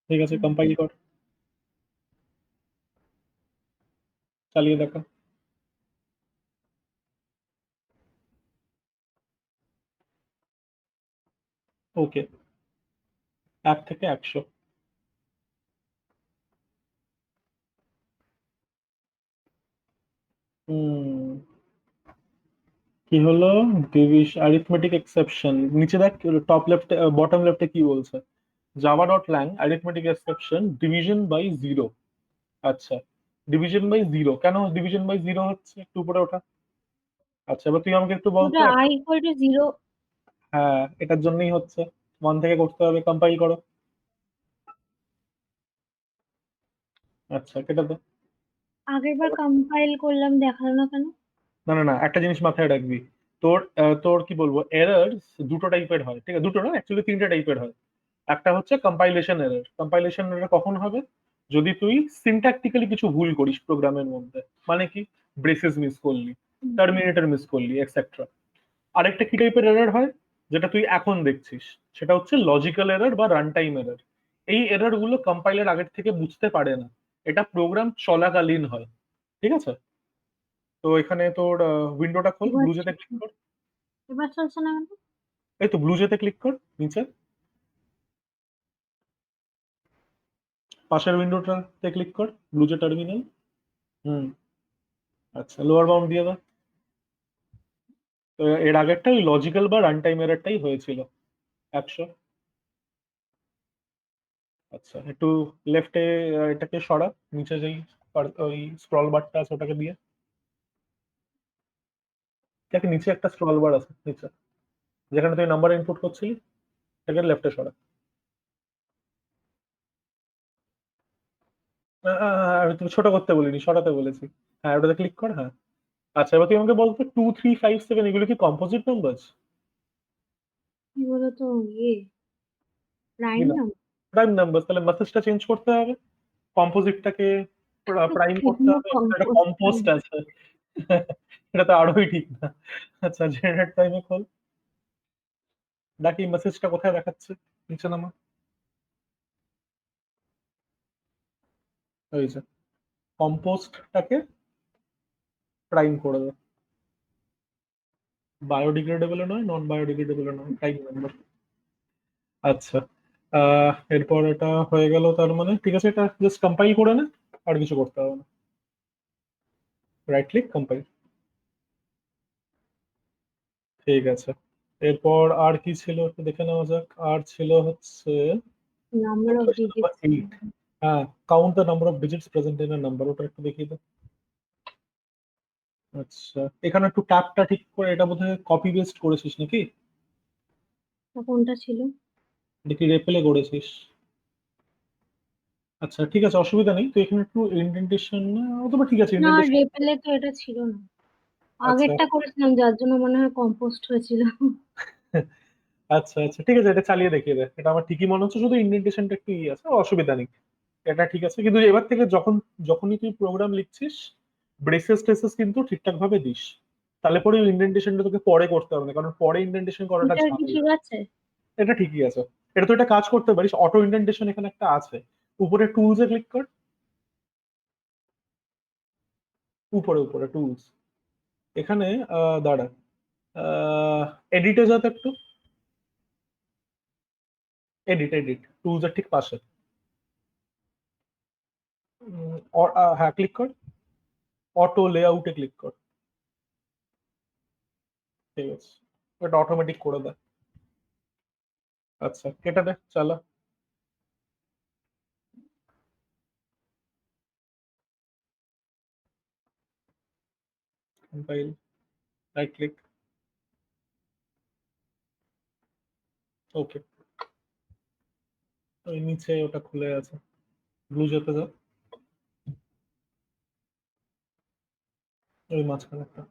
ঠিক আছে, হুম, কম্পাইল কর, চালিয়ে দেখা। ওকে, 1 থেকে 100। হুম, কি হলো? অ্যারিথমেটিক এক্সেপশন, নিচে দেখ টপ লেফট, বটম লেফটে কি বলছে? Java dot lang arithmetic exception division by zero. আচ্ছা, ডিভিশন বাই জিরো, কেন ডিভিশন বাই জিরো হচ্ছে? একটু উপরে ওঠা। আচ্ছা, এবার তুই আমাকে একটু বলতো। ওটা i equal to 0। হ্যাঁ, এটার জন্যই হচ্ছে, 1 থেকে করতে হবে, কম্পাইল করো। আচ্ছা, কেটে দে। আগের বার কম্পাইল করলাম, দেখালো না কেন? না না না, একটা জিনিস মাথায় রাখবি। তোর কি বলবো, এরর দুটো টাইপের হয়, ঠিক আছে? দুটো না, অ্যাকচুয়ালি তিনটে টাইপের হয়। একটা হচ্ছে কম্পাইলেশন এরর। কম্পাইলেশন এরর কখন হবে? যদি তুই সিনট্যাকটিক্যালি কিছু ভুল করিস প্রোগ্রামের মধ্যে, মানে কি, ব্রেসেস মিস করলি, হুম, টার্মিনেটর মিস করলি, এক্সেট্রা। আরেকটা কি টাইপের এরর হয়, যেটা তুই এখন দেখছিস, সেটা হচ্ছে লজিক্যাল এরর বা রান টাইম এরর। এই এরর গুলো কম্পাইলার আগের থেকে বুঝতে পারে না, এটা প্রোগ্রাম চলাকালীন হয়, ঠিক আছে? তো এখানে তোর উইন্ডোটা খোল, এবার ব্লুজেতে ক্লিক কর। এবার চলছে না কেন? এই তো ব্লুজেতে ক্লিক কর নিচে, পাশের উইন্ডোটাতে ক্লিক কর, ব্লুজে টার্মিনাল। হুম, আচ্ছা, লোয়ার বাউন্ড দিয়ে দাও। তো এর আগেরটা ওই লজিক্যাল বা রান টাইম এররটাই হয়েছিল, 100। আচ্ছা, একটু লেফটে এটাকে সরা, নিচে যেই ওই স্ক্রল বারটা আছে ওটাকে দিয়ে, দেখ নিচে একটা স্ক্রল বার আছে নিচে, যেখানে তুই নাম্বার ইনপুট করছিলি, সেখানে লেফটে সরা। আমি তুমি ছোট করতে বলিনি, সরাতে বলেছি। হ্যাঁ, ওটাতে ক্লিক কর, হ্যাঁ। আচ্ছা, এবার তুই আমাকে বলতো 2 3 5 7 এগুলো কি কম্পোজিট নাম্বার? কি বলতো, ইয়ে কি প্রাইম না, নাম। প্রাইম নাম্বার, তাহলে মেসেজটা চেঞ্জ করতে হবে, কম্পোজিটটাকে প্রাইম করতে হবে, এটা কম্পোস্ট। কম্পোস্ট আছে। এটা তো আরোই ঠিক না। আচ্ছা, জেনারেট টাইমে খোল, দেখি মেসেজটা কোথায় দেখাচ্ছে, নিচে নামা, ওই যে কম্পোস্টটাকে প্রাইম করে দেবে, বায়োডিগ্রেডেবল নয়, নন বায়োডিগ্রেডেবল নয়, প্রাইম নাম্বার। আচ্ছা, এরপর এটা হয়ে গেল, তার মানে ঠিক আছে, এটা জাস্ট কম্পাইল করে নে, আর কিছু করতে হবে না। Right click, compile. ঠিক আছে, এরপর আর কি ছিল একটু দেখে নেওয়া যাক। আর ছিল হচ্ছে নাম্বার অফ নাম্বার ডিজিটস। 8। হ্যাঁ, count the number of digits present in a number, ওটা একটু দেখিয়ে দাও। আচ্ছা, এখানে একটু ট্যাবটা ঠিক করে, এটা বোধহয় কপি পেস্ট করেছিস নাকি? কোনটা ছিল? এটা কি রেপেলে করেছিস? আচ্ছা, ঠিক আছে, অসুবিধা নেই, তো এখানে একটু ইন্ডেন্টেশন, অথবা ঠিক আছে না, ইন্ডেন্টেশন। রেপেলে তো এটা ছিল না। আচ্ছা। আগেরটা করেছিলাম, যার জন্য মনে হয় কম্পোস্ট হয়েছিল। আচ্ছা আচ্ছা, ঠিক আছে, এটা চালিয়ে দেখিয়ে দে, এটা আমার ঠিকই মনে হচ্ছে, শুধু ইন্ডেন্টেশনটা একটু ই আছে, অসুবিধা নেই। এটা ঠিক আছে, কিন্তু এবার থেকে যখনই তুই প্রোগ্রাম লিখছিস, ব্রেসেস টেসেস কিন্তু ঠিকঠাক ভাবে দিস, তাহলে পরে ওই ইন্ডেন্টেশনটা তোকে পরে করতে হবে না, কারণ পরে ইন্ডেন্টেশন করাটা এটার কি ঝামেলা। ঠিক আছে? এটা ঠিকই আছে। এটা তো একটা কাজ করতে পারিস, অটো ইন্ডেন্টেশন এখানে একটা আছে, উপরে টুলস এ ক্লিক কর, উপরে উপরে টুলস, এখানে দাঁড়া, এডিটে যাতে একটু, এডিট এডিট টুলস এর ঠিক পাশে। হ্যাঁ ক্লিক কর, অটো লেআউটে ক্লিক কর। ঠিক আছে, এটা অটোমেটিক করে দেয়। আচ্ছা কেটে দে, চালা। কম্পাইল, রাইট ক্লিক, ওকে। ওই নিচে ওটা খুলে আছে, ব্লু যেতে যা, ওই মাঝখানে একটা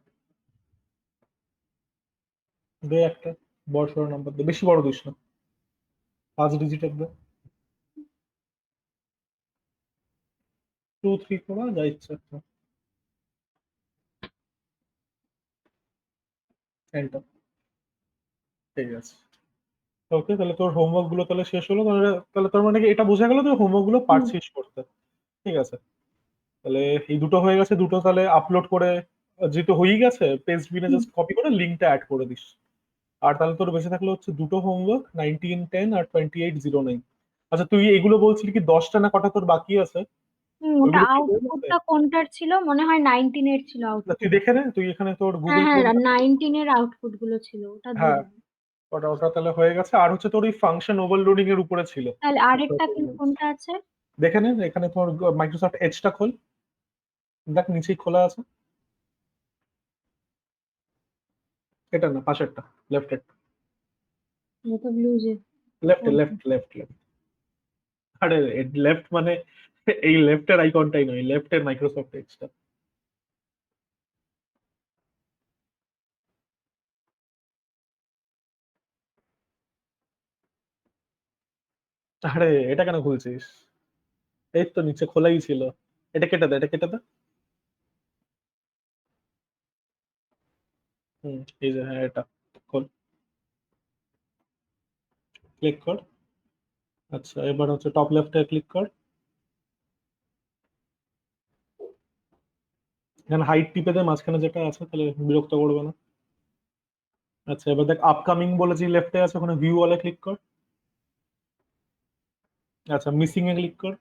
দে, একটা বড় সড়ো নাম্বার দে, বেশি বড় দিস না, 5 ডিজিটের দে, 2 3 করা যা ইচ্ছা একটা, এন্টার। ঠিক আছে, ওকে। তাহলে তোর হোমওয়ার্ক গুলো তাহলে শেষ হলো, তাহলে তাহলে তোর মানে কি এটা বোঝা গেল তুই হোমওয়ার্ক গুলো হুম। পারছিস করতে। ঠিক আছে, তাহলে এই দুটো হয়ে গেছে, দুটো তাহলে আপলোড করে, যেহেতু হয়েই গেছে, পেস্ট বিনে হুম। জাস্ট কপি করে লিঙ্কটা অ্যাড করে দিস। আর তাহলে তোর বেঁচে থাকলো হচ্ছে দুটো হোমওয়ার্ক, 1910 আর 2809। আচ্ছা তুই এগুলো বলছিলি কি 10টা না কটা তোর বাকি আছে, ওটা ওইগুলো কি বলতে? আউটপুটটা কোনটার ছিল মনে হয় 19 এর ছিল না তুই আউটপুট। দেখে নে, তুই এখানে তোর হ্যাঁ গুগল হ্যাঁ, ক্রোম। 19 এর আউটপুট গুলো ছিল, ওটা দিয়ে হ্যাঁ, দেবো। ওটা ওটা তাহলে হয়ে গেছে। আর হচ্ছে তোর ওই ফাংশন ওভারলোডিং এর উপরে ছিল, তাহলে আরেকটা কোনটা আছে? দেখে নে এখানে তোর মাইক্রোসফট এজটা খোল, দেখ নিচেই খোলা আছে। এটা না, পাশেরটা, লেফট এটা ব্লু যে লেফট কোনটা? Left left left. আরে লেফট মানে এই লেফটের আইকনটাই নয়, লেফটের মাইক্রোসফট এজটা। আরে এটা কেন খুলছিস? এই তো নিচে খোলাই ছিল, এটা কেটে দে, এটা কেটে দে। হুম, এই যে হ্যাঁ এটা খোল, ক্লিক কর। আচ্ছা এবার হচ্ছে টপ লেফটে ক্লিক কর, এখানে হাইট টিপে দে মাঝখানে যেটা আছে, তাহলে বিরক্ত করবে না। আচ্ছা এবার দেখ আপকামিং বলে যে লেফটে আছে, ওখানে ভিউ ওয়ালে ক্লিক কর। আচ্ছা মিসিং এ ক্লিক কর।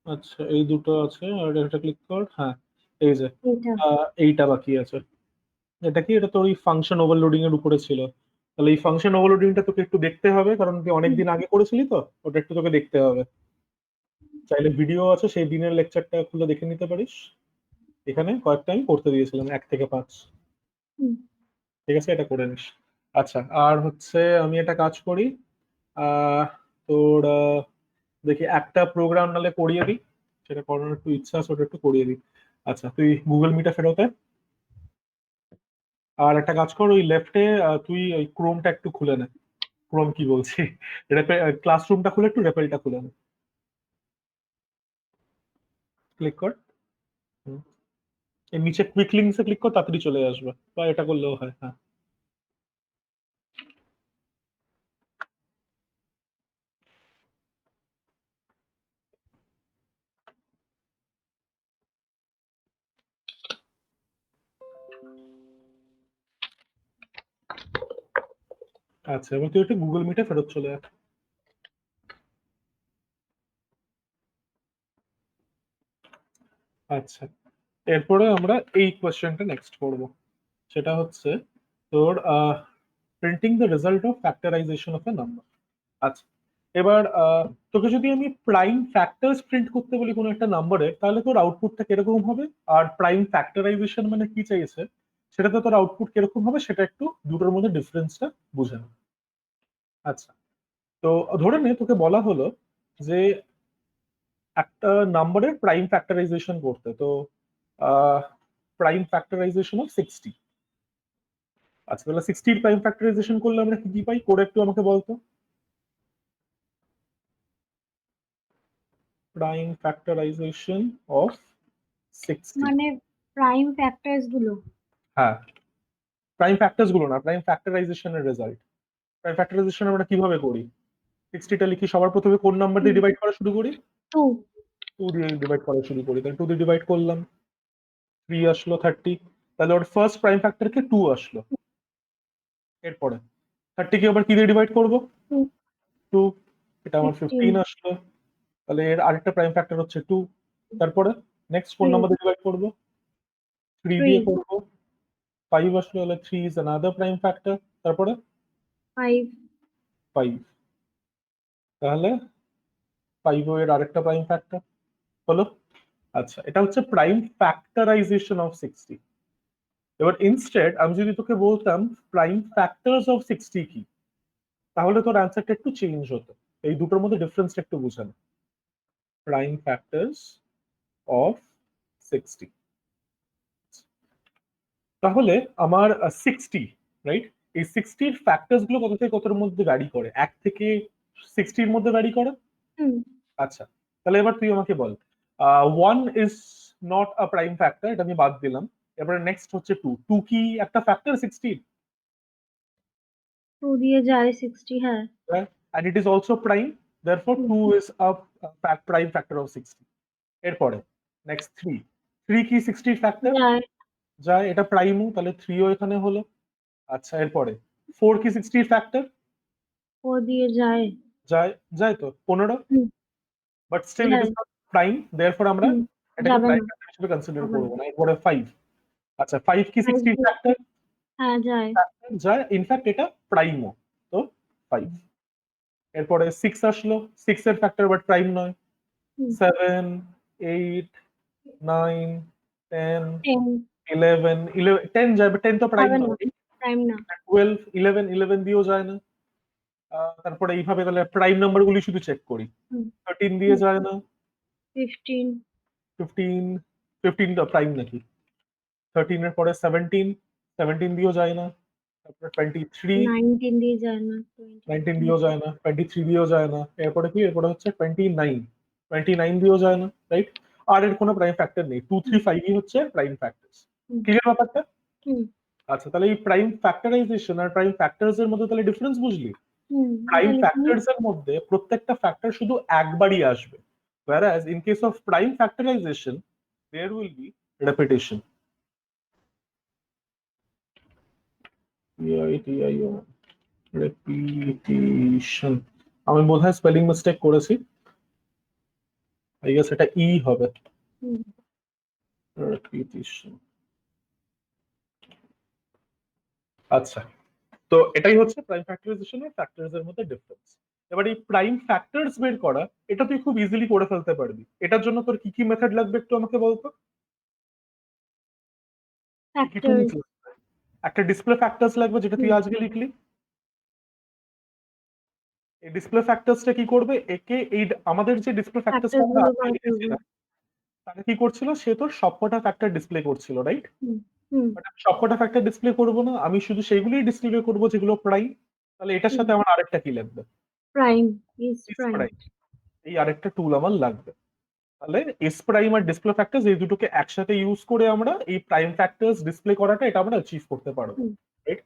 আচ্ছা এই দুটো আছে, আর এটা ক্লিক কর, হ্যাঁ এই যে এটা এইটা বাকি আছে। এটা কি, এটা তো ওই ফাংশন ওভারলোডিং এর উপরে ছিল, তাহলে এই ফাংশন ওভারলোডিংটা তোকে একটু দেখতে হবে, কারণ তুই অনেকদিন আগে করেছিলি তো, ওটা একটু তোকে দেখতে হবে। চাইলে ভিডিও আছে সেই দিনের লেকচারটা খুলে দেখে নিতে পারিস, এখানে কয়েকটা আমি করতে দিয়েছিলাম 1 থেকে 5। হুম, ঠিক আছে, এটা করে নিস। আচ্ছা আর হচ্ছে আমি একটা কাজ করি, আহ তোর দেখি একটা প্রোগ্রাম নালে করিয়ে দিই, সেটা করানোর একটু ইচ্ছা আছে, ওটা একটু করিয়ে দিই। আচ্ছা তুই গুগল মিটে ফেরত আয়। আর একটা কাজ কর, ওই লেফটে তুই ওই ক্রোমটা একটু খুলে নে, ক্রোম কি বলছি, ক্লাসরুমটা খুলে একটু রেপেলটা খুলে নে, ক্লিক কর। হুম। এর নিচে কুইক লিঙ্কসে ক্লিক কর, তাড়াতাড়ি চলে আসবে, বা এটা করলেও হয়, হ্যাঁ। আচ্ছা এবার তুই একটু গুগল মিটে ফেরত চলে আয়। আচ্ছা এরপরে আমরা এই কোয়েশ্চেনটা নেক্সট করব, সেটা হচ্ছে তোর printing the result of factorisation of a number. আচ্ছা এবার তোকে যদি আমি প্রাইম ফ্যাক্টরস প্রিন্ট করতে বলি কোনো একটা নাম্বারে, তাহলে তোর আউটপুটটা কিরকম হবে? আর প্রাইম ফ্যাক্টরাইজেশন মানে কি চাইছে, সেটাতে তোর আউটপুট কিরকম হবে, সেটা একটু দুটোর মধ্যে ডিফারেন্সটা বুঝে নে। আচ্ছা তো ধরে নে তোকে বলা হলো যে একটা নাম্বারের প্রাইম ফ্যাক্টরাইজেশন করতে, তো প্রাইম ফ্যাক্টরাইজেশন অফ 60। আচ্ছা তাহলে 60 প্রাইম ফ্যাক্টরাইজেশন করলে আমরা কি কি পাই, করে একটু আমাকে বলতো। প্রাইম ফ্যাক্টরাইজেশন অফ 60, মানে প্রাইম ফ্যাক্টরস গুলো। হ্যাঁ প্রাইম ফ্যাক্টরস গুলো না, প্রাইম ফ্যাক্টরাইজেশনের রেজাল্ট। প্রাইম ফ্যাক্টরাইজেশন আমরা কিভাবে করি, 60টা লিখি, সবার প্রথমে কোন নাম্বার দিয়ে ডিভাইড করা শুরু করি? টু। 2 দিয়ে ডিভাইড করা শুরু করি, তাহলে 2 দিয়ে ডিভাইড করলাম, 3 আসলো 30, তাহলে ওর ফার্স্ট প্রাইম ফ্যাক্টর কে 2 আসলো। এরপরে 30 কে আবার কি দিয়ে ডিভাইড করবো? 2, এটা আমার 15 আসলো। তাহলে এর আরেকটা প্রাইম ফ্যাক্টর হচ্ছে 2। তারপরে নেক্সট কোন নাম্বার দিয়ে ডিভাইড করবো? 3 দিয়ে করবো। 5 আসলো, তাহলে 3 ইজ অ্যানাদার প্রাইম ফ্যাক্টর। তারপরে 5, তাহলে 5 এর আরেকটা প্রাইম ফ্যাক্টর হলো। আচ্ছা, এটা হচ্ছে প্রাইম ফ্যাক্টরাইজেশন অফ 60। এবার ইনস্টেড আমি যদি তোকে বলতাম প্রাইম ফ্যাক্টরস অফ 60 কি, তাহলে তোর অ্যান্সারটা একটু চেঞ্জ হতো। এই দুটোর মধ্যে ডিফারেন্সটা একটু বুঝানো। প্রাইম ফ্যাক্টরস অফ 60, তাহলে আমার 60, রাইট? এই 60 ফ্যাক্টরস গুলো কত থেকে কতর মধ্যে ভ্যারি করে? 1 থেকে 60 মধ্যে ভ্যারি করে। আচ্ছা, তাহলে এবার তুই আমাকে বল, 1 is not a prime factor, এটা আমি বাদ দিলাম। এবারে নেক্সট হচ্ছে 2, 2 কি একটা ফ্যাক্টর 60? 2 দিয়ে যায় 60, হ্যাঁ। And it is also prime, therefore 2 is a prime factor of 60. এরপরে নেক্সট 3, 3 কি 60 ফ্যাক্টর? যায় যায়, এটা প্রাইমও, তাহলে 3 ও এখানে হলো। আচ্ছা, এরপরে 4 কি 60 ফ্যাক্টর? 4 দিয়ে যায় যায়, যায় তো 15, বাট স্টিল ইট যায় ইজ নট প্রাইম, দেয়ারফর আমরা এটাকে যাবে প্রাইম না, ফ্যাক্টর হিসেবে কনসিডার হবে না। করব না। এরপরে 5, আচ্ছা 5 কি 60 ফ্যাক্টর? হ্যাঁ, যায় যায়, ইনফ্যাক্ট এটা প্রাইমও, তো 5। এরপরে 6 আসলো, 6 এর ফ্যাক্টর বাট প্রাইম নয়। 7, 8, 9, 10, 10 11, 10 যায়, বাট 10 তো প্রাইম হবে না। না, টাইম না। 12, 11 দিয়েও যায় না। তারপরে এইভাবে তাহলে প্রাইম নাম্বার গুলি শুধু চেক করি। 13 দিয়ে যায় না। 15 15, 15 টা প্রাইম নাকি? 13 এর পরে 17, 17 দিয়েও যায় না। তারপরে 23, 19 দিয়ে যায় না, 19 দিয়েও যায় না। 23 দিয়েও যায় না। এরপরে কি? এরপরে হচ্ছে 29, 29 দিয়েও যায় না, রাইট? আর এর কোনো প্রাইম ফ্যাক্টর নেই। 2, 3, 5 ই হচ্ছে প্রাইম ফ্যাক্টরস। ক্লিয়ার ব্যাপারটা? আচ্ছা, তাহলে এই প্রাইম ফ্যাক্টরাইজেশন আর প্রাইম ফ্যাক্টরস এর মধ্যে তাহলে ডিফারেন্স বুঝলি? প্রাইম ফ্যাক্টরস এর মধ্যে প্রত্যেকটা ফ্যাক্টর শুধু একবারই আসবে, whereas in case of prime factorization there will be repetition. repetition, আমি বোধহয় স্পেলিং মিস্টেক করেছি, আই গেস এটা ই হবে। repetition, আচ্ছা। তো এটাই হচ্ছে প্রাইম ফ্যাক্টরাইজেশন আর ফ্যাক্টরস এর মধ্যে ডিফারেন্স। এবার এই প্রাইম ফ্যাক্টরস বের করা, এটা তুই খুব ইজিলি করে ফেলতে পারবি। এটার জন্য তোর কি কি মেথড লাগবে একটু আমাকে বলতো। কি কি ফ্যাক্টরস লিখলি? একটা ডিসপ্লে ফ্যাক্টরস লাগবে, যেটা তুই আজকে লিখলি। এই ডিসপ্লে ফ্যাক্টরসটা কি করবে? একে এই আমাদের যে ডিসপ্লে ফ্যাক্টরসটা ফ্যাক্টরস আমরা গুলো আজকে বার করবে। লিখেছিলাম, তাহলে কি করছিল? সে তোর সবকটা ফ্যাক্টর ডিসপ্লে করছিল, রাইট? হুম হুম বাট আমি সবকটা ফ্যাক্টর ডিসপ্লে করব না, আমি শুধু সেইগুলোই ডিসপ্লে করব যেগুলো প্রাইম। তাহলে এটার সাথে আমার আরেকটা কি লাগবে? Prime, is S prime. Prime. এই আরেকটা টুল আমার লাগবে। তাহলে এস প্রাইম আর ডিসপ্লে ফ্যাক্টরস এই দুটোকে একসাথে ইউজ করে আমরা এই প্রাইম ফ্যাক্টরস ডিসপ্লে করাটা এটা আমরা অ্যাচিভ করতে পারবো, রাইট?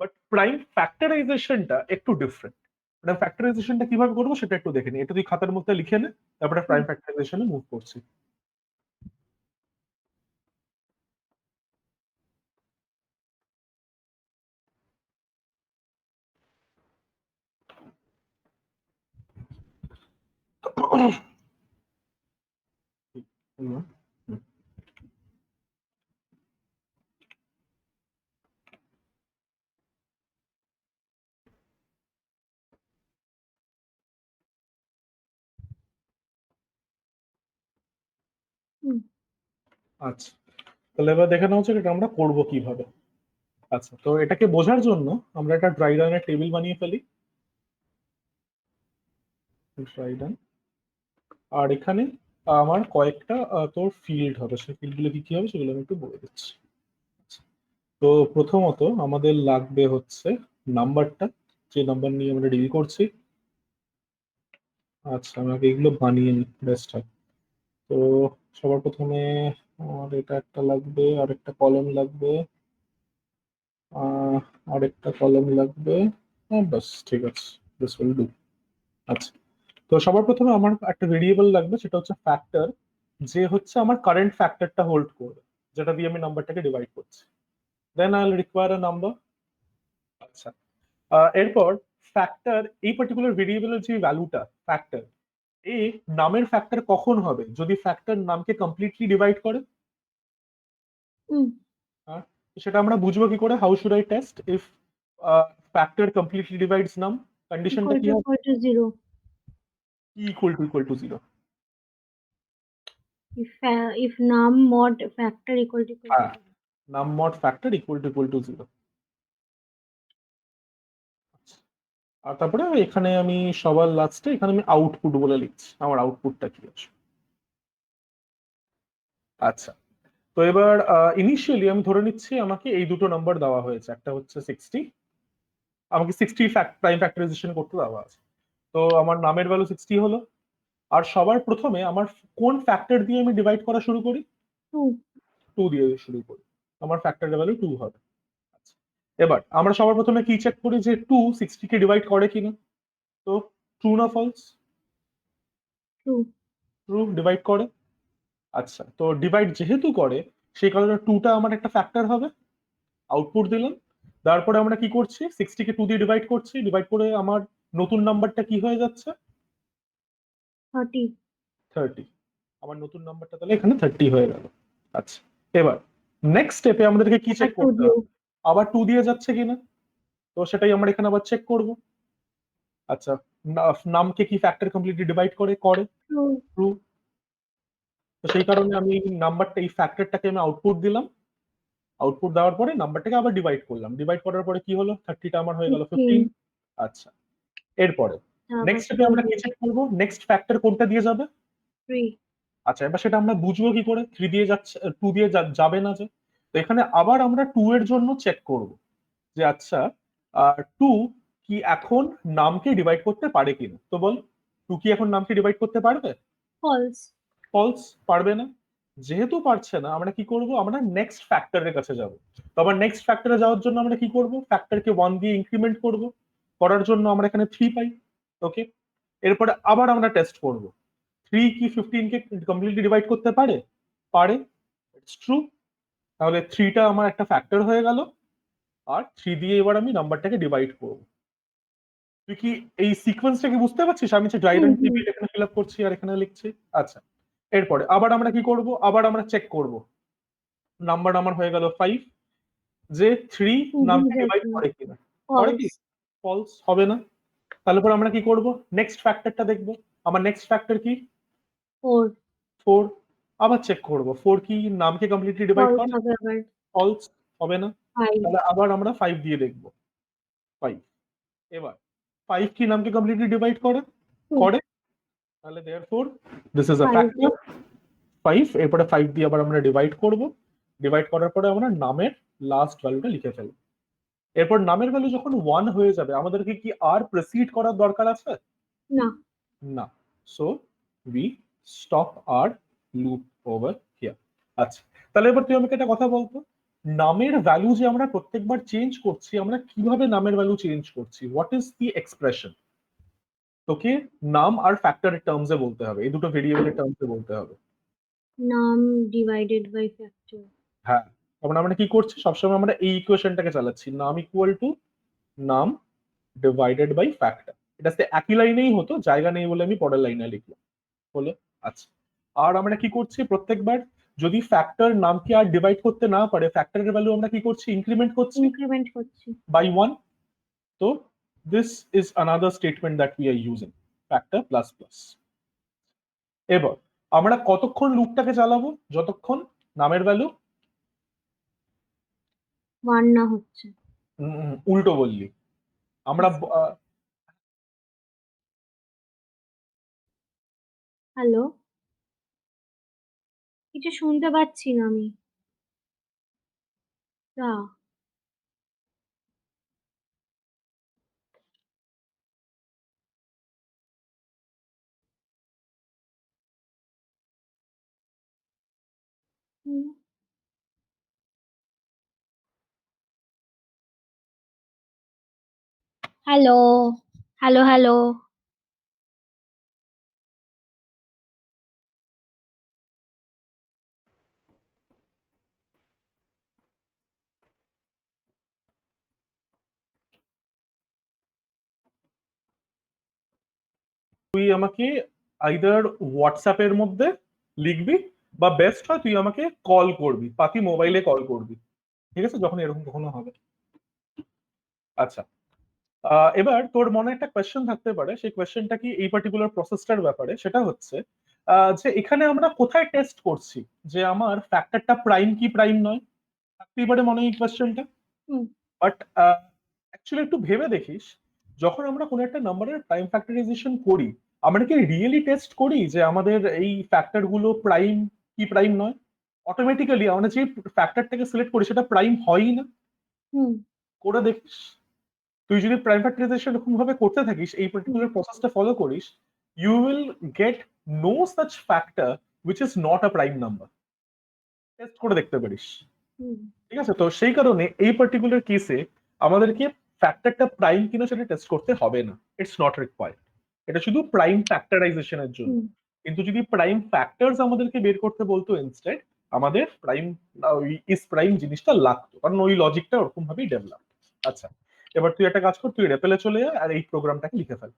বাট প্রাইম ফ্যাক্টরাইজেশনটা একটু ডিফারেন্ট। প্রাইম ফ্যাক্টরাইজেশনটা কিভাবে করবো সেটা একটু দেখে নি। এটা তুই খাতার মধ্যে লিখে নে, তারপরে প্রাইম ফ্যাক্টরাইজেশনে মুভ করছি। হুম, হুম, আচ্ছা, তাহলে এবার দেখে নেওয়া হচ্ছে এটা আমরা করবো কিভাবে। আচ্ছা, তো এটাকে বোঝার জন্য আমরা একটা ড্রাই রানের টেবিল বানিয়ে ফেলি। ড্রাই রান, আর এখানে আমার কয়েকটা তোর ফিল্ড হবে, সেই ফিল্ডগুলো কি কি হবে সেগুলো আমি একটু বলে দিচ্ছি। তো প্রথমত আমাদের লাগবে হচ্ছে নাম্বারটা, যে নাম্বার নিয়ে আমরা ডিল করছি। আচ্ছা, আমাকে এগুলো বানিয়ে নিই, বেস্ট হয়। তো সবার প্রথমে আমার এটা একটা লাগবে, আর একটা কলম লাগবে, আহ আরেকটা কলম লাগবে। হ্যাঁ, বাস ঠিক আছে, দিস উইল ডু। আচ্ছা, তো সবার প্রথমে আমার একটা ভেরিয়েবল লাগবে, সেটা হচ্ছে ফ্যাক্টর, যে হচ্ছে আমার কারেন্ট ফ্যাক্টরটা হোল্ড করবে। যেটা দিয়ে আমি নাম্বারটাকে ডিভাইড করছি। Then I will require a number. আচ্ছা, এরপর ফ্যাক্টর, এই পার্টিকুলার ভেরিয়েবলের যে ভ্যালুটা ফ্যাক্টর, এই নামের ফ্যাক্টর কখন হবে? যদি ফ্যাক্টর নামকে কমপ্লিটলি ডিভাইড করে। হুম, আর সেটা আমরা বুঝবো কি করে? How should I test if factor completely divides num? কন্ডিশনটা কি হবে? equal to 0. Equal to zero. If num mod factor equal to হ্যাঁ, num mod factor equal to zero. আর তারপরে এখানে আমি সবার লাস্টে এখানে আমি আউটপুট বলে লিখছি, আমার আউটপুটটা কি আছে। আচ্ছা, তো এবার ইনিশিয়ালি আমি ধরে নিচ্ছি আমাকে এই দুটো নাম্বার দেওয়া হয়েছে, একটা হচ্ছে 60, আমাকে 60 প্রাইম ফ্যাক্টরাইজেশন করতে দেওয়া আছে। তো আমার নামের ভ্যালু 60 হলো। আর সবার প্রথমে আমার কোন ফ্যাক্টর দিয়ে আমি ডিভাইড করা শুরু করি? 2. 2 দিয়ে শুরু করি। আমার ফ্যাক্টরের ভ্যালু 2 হবে। আচ্ছা, এবার আমরা সবার প্রথমে কি চেক করি যে 2 60 কে ডিভাইড করে কিনা। তো ট্রু না ফলস? 2. ট্রু, ডিভাইড করে। আচ্ছা, তো ডিভাইড যেহেতু করে সেই কারণে 2টা আমার একটা ফ্যাক্টর হবে। আউটপুট দিলাম। তারপরে আমরা কি করছি? 60 কে 2 দিয়ে ডিভাইড করছি, ডিভাইড করে আমার নতুন নাম্বারটা কি হয়ে যাচ্ছে? 30. 30। আমার নতুন নাম্বারটা তাহলে এখানে 30 হয়ে গেল। আচ্ছা, এবার নেক্সট স্টেপে আমাদেরকে কি চেক আর 2 করতে দিয়ে হবে? আবার 2 দিয়ে যাচ্ছে কিনা। তো সেটাই আমরা এখানে আবার চেক করব। আচ্ছা, নামকে কি ফ্যাক্টর কমপ্লিটলি ডিভাইড করে? করে। 2. ট্রু। তো সেই কারণে আমি নাম্বারটা, এই ফ্যাক্টরটাকে আমি আউটপুট দিলাম। আউটপুট দেওয়ার পরে নাম্বারটাকে আবার ডিভাইড করলাম, ডিভাইড করার পরে কি হলো? 30টা আমার হয়ে গেল 15। 15. আচ্ছা, এরপরে আবার নেক্সট স্টেপে 2 আমরা কি দিয়ে চেক করবো? নেক্সট ফ্যাক্টর কোনটা দিয়ে যাবে? 3. আচ্ছা, এবার সেটা আমরা বুঝবো কি করে 3 দিয়ে যাচ্ছে, 2 দিয়ে যাবে না যে? তো এখানে আবার আমরা 2 এর জন্য চেক করব যে আচ্ছা 2 কি এখন নামকে ডিভাইড করতে পারে কিনা। তো বল, 2 কি এখন নামকে ডিভাইড করতে পারবে? false. ফলস, পারবে না। যেহেতু পারছে না, আমরা কি করব? আমরা নেক্সট ফ্যাক্টরের কাছে যাব। তো আবার নেক্সট ফ্যাক্টরে যাওয়ার জন্য আমরা কি করব? ফ্যাক্টরকে 1 দিয়ে ইনক্রিমেন্ট করব। করার জন্য আমরা এখানে 3 পাই। ওকে, এরপরে আবার আমরা টেস্ট করব 3 কি 15 কে কমপ্লিটলি ডিভাইড করতে পারে? পারে, ইটস ট্রু। তাহলে 3টা আমার একটা ফ্যাক্টর হয়ে গেল। আর 3 দিয়ে এবার আমি নাম্বারটাকে ডিভাইড করব। তুই কি এই সিকোয়েন্সটা কি বুঝতে পারছিস? আমি যে ড্রাই হুম রান হুম টেবিল এখানে ফিল আপ করছি আর এখানে লিখছি। আচ্ছা, এরপরে আবার আমরা কি করব? আবার আমরা চেক করব। নাম্বার আমার হয়ে গেল 5, যে 3 2 দিয়ে নামকে ডিভাইড যাচ্ছে করে কিনা। করে কি? false. ফলস, হবে না। তাহলে পরে আমরা কি করব? নেক্সট ফ্যাক্টরটা দেখব। আমার নেক্সট ফ্যাক্টর কি? 4. 4। আবার চেক করব 4 কি নামকে কমপ্লিটলি ডিভাইড false করে? হবে আবার ফলস, হবে না। 5. তাহলে আবার আমরা 5 দিয়ে দেখব। 5। এবার 5 কি নামকে কমপ্লিটলি ডিভাইড করে? 2. করে। তাহলে therefore this is a 5. Factor. 5, এরপরে 5 দিয়ে আবার আমরা ডিভাইড করব। ডিভাইড করার পরে আমরা নামের লাস্ট ভ্যালুটা লিখে ফেলব। এরপর নামের ভ্যালু যখন 1 হয়ে যাবে, আমাদেরকে কি আর প্রসিড করার দরকার আছে? না, না। So we stop our loop over here. আচ্ছা, তাহলে এবার তুই আমাকে একটা কথা বলতো, নামের ভ্যালু যে আমরা প্রত্যেকবার চেঞ্জ করছি, আমরা কিভাবে নামের ভ্যালু চেঞ্জ করছি? What is the expression? তোকে নাম আর ফ্যাক্টরের টার্মসে বলতে হবে, এই দুটো ভেরিয়েবলের টার্মসে বলতে হবে। num divided by factor. হ্যাঁ, আমরা কি করছি? সবসময় আমরা এই ইকুয়েশনটাকে চালাচ্ছি, নাম ইকুয়াল টু নাম ডিভাইডেড বাই ফ্যাক্টর। এটা একই লাইনেই হতো, জায়গা নেই বলে আমি পরের লাইনে লিখলাম। হলো। আচ্ছা, আর আমরা কি করছি? প্রত্যেকবার যদি ফ্যাক্টর নামকে আর ডিভাইড করতে না পারে, ফ্যাক্টরের ভ্যালু আমরা কি করছি? ইনক্রিমেন্ট করছি Increment করছি। বাই 1। তো this is another statement that we are using, factor plus plus. এবার আমরা কতক্ষণ লুপটাকে চালাবো? যতক্ষণ নামের ভ্যালু 1 না হচ্ছে। উল্টো বললি। আমরা হ্যালো, কিছু শুনতে পাচ্ছি না আমি। তা হুম। Hello, hello, hello. তুই আমাকে আইদার হোয়াটসঅ্যাপের মধ্যে লিখবি, বা বেস্ট হয় তুই আমাকে কল করবি, পাতি মোবাইলে কল করবি। ঠিক আছে, যখন এরকম কখনো হবে। আচ্ছা, এবার তোর মনে একটা কোয়েশ্চেন থাকতে পারে, সেই কোয়েশ্চেনটা কি এই পার্টিকুলার প্রসেসটার ব্যাপারে, সেটা হচ্ছে যে এখানে আমরা কোথায় টেস্ট করছি যে আমার ফ্যাক্টরটা প্রাইম কি প্রাইম নয়। থাকতেই পারে মনে এই কোয়েশ্চেনটা। হুম বাট অ্যাকচুয়ালি একটু ভেবে দেখিস, যখন আমরা কোনো একটা নাম্বারের প্রাইম ফ্যাক্টরাইজেশন করি, আমরা কি রিয়েলি টেস্ট করি যে আমাদের এই ফ্যাক্টর গুলো প্রাইম কি প্রাইম নয়? অটোমেটিক্যালি আমরা যে ফ্যাক্টরটাকে সিলেক্ট করি সেটা প্রাইম হয়ই না। হুম করে দেখিস, তুই যদি প্রাইম ফ্যাক্টরাইজেশন এরকম ভাবে করতে থাকিস, এই হুম পার্টিকুলার প্রসেসটা ফলো করিস, you will get no such factor which is not a prime number. Test করে দেখতে পারিস। হুম ঠিক আছে, তো সেই কারণে এই পার্টিকুলার কেসে আমাদেরকে ফ্যাক্টরটা প্রাইম কিনা সেটা টেস্ট করতে হবে না, ইটস নট রিকোয়ার্ড। এটা শুধু প্রাইম ফ্যাক্টরাইজেশনের জন্য। হুম কিন্তু যদি প্রাইম ফ্যাক্টরস আমাদেরকে বের করতে বলতো ইনস্টেড, আমাদের প্রাইম ইস প্রাইম জিনিসটা লাগতো, কারণ ওই লজিকটা ওরকম ভাবেই ডেভেলপ। আচ্ছা, এবার তুই একটা কাজ কর, তুই রেপেলে চলে যা আর এই প্রোগ্রামটাকে লিখে ফেল।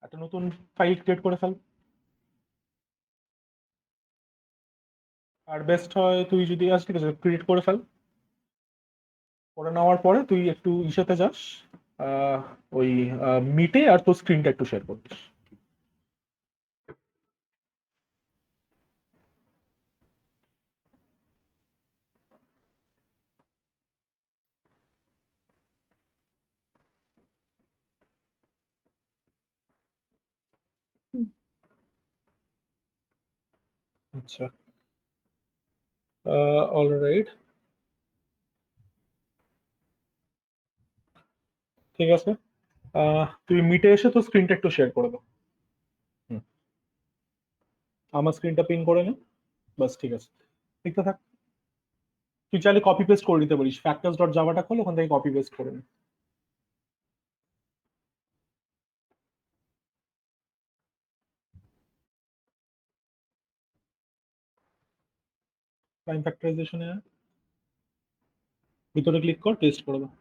একটা নতুন ফাইল ক্রিয়েট করে ফেল। আর বেস্ট হয় তুই যদি আজ, ঠিক আছে, ক্রিয়েট করে ফেল। করে নেওয়ার পরে তুই একটু ইসেতে যাস, আহ, ওই মিটে, আর তোর স্ক্রিনটা একটু শেয়ার করছিস। হুম। আচ্ছা, অলরাইট, ঠিক আছে। তুই মিটে এসে তোর স্ক্রিনটা একটু শেয়ার করে দাও। হুম, আমার স্ক্রিনটা পিন করে নে। বাস, ঠিক আছে, দেখতে থাক। তুই চাইলে কপি পেস্ট করে নিতে পারিস, ফ্যাক্টরস ডট জাভাটা খোল, ওখান থেকে কপি পেস্ট করে নে। প্রাইম ফ্যাক্টরাইজেশনে ভিতরে ক্লিক কর, টেস্ট করে দাও।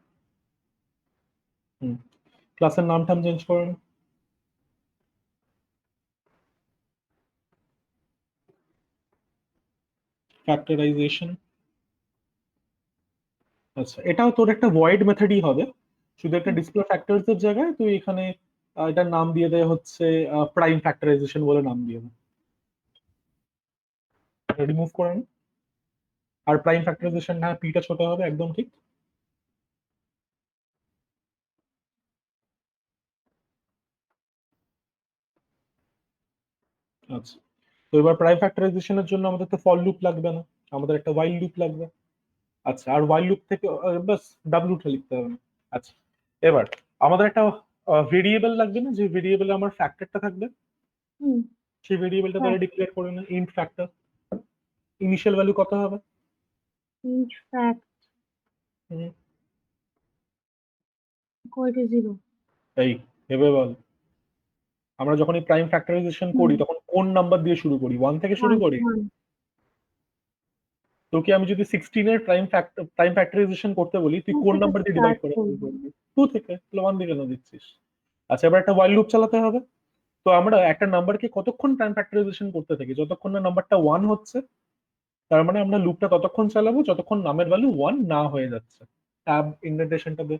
হুম, ক্লাসের নাম টাম চেঞ্জ করে নে। ফ্যাক্টরাইজেশন। আচ্ছা, এটাও তোর একটা ভয়েড মেথডই হবে, শুধু একটা হুম ডিসপ্লে ফ্যাক্টরস এর জায়গায় তুই এখানে এটার নাম দিয়ে দেয় হচ্ছে প্রাইম ফ্যাক্টরাইজেশন বলে নাম দিয়ে দে। রিমুভ করে নে। আর প্রাইম ফ্যাক্টরাইজেশন, হ্যাঁ, পিটা ছোট হবে, একদম ঠিক। আচ্ছা, তো এবার প্রাইম ফ্যাক্টরাইজেশনের জন্য আমাদের তো ফর লুপ লাগবে না, আমাদের একটা ওয়াইল লুপ লাগবে। আচ্ছা, আর ওয়াইল লুপ থেকে বাস ডাব্লিউটা লিখতে হবে না। আচ্ছা, এবার আমাদের একটা ভেরিয়েবল লাগবে না, যে ভেরিয়েবলে আমার ফ্যাক্টরটা থাকবে, হুম সেই ভেরিয়েবলটা হ্যাঁ তাহলে ডিক্লেয়ার করে না, ইন্ট ফ্যাক্টর। ইনিশিয়াল ভ্যালু কত হবে? int fact hmm, equal to 0 এই ভেবে বল, আমরা যখন এই প্রাইম ফ্যাক্টরাইজেশন হুম করি তখন কোন নাম্বার দিয়ে শুরু করি? ওয়ান থেকে শুরু 1 করি। 1 তোকে আমি যদি 16 এর প্রাইম ফ্যাক্টরাইজেশন করতে বলি, তুই 2 কোন থেকে নাম্বার দিয়ে ডিভাইড স্টার্ট করে শুরু করবো করবি? টু থেকে, তাহলে ওয়ান দিয়ে কেন দিচ্ছিস? আচ্ছা, এবার একটা ওয়াইল লুপ চালাতে হবে। তো আমরা একটা নাম্বারকে কতক্ষণ প্রাইম ফ্যাক্টরাইজেশন করতে থাকি? যতক্ষণ না নাম্বারটা ওয়ান হচ্ছে, তার মানে আমরা লুপটা ততক্ষণ চালাবো যতক্ষণ নামের ভ্যালু ওয়ান না হয়ে যাচ্ছে। ট্যাব ইন্ডেন্টেশনটা দে।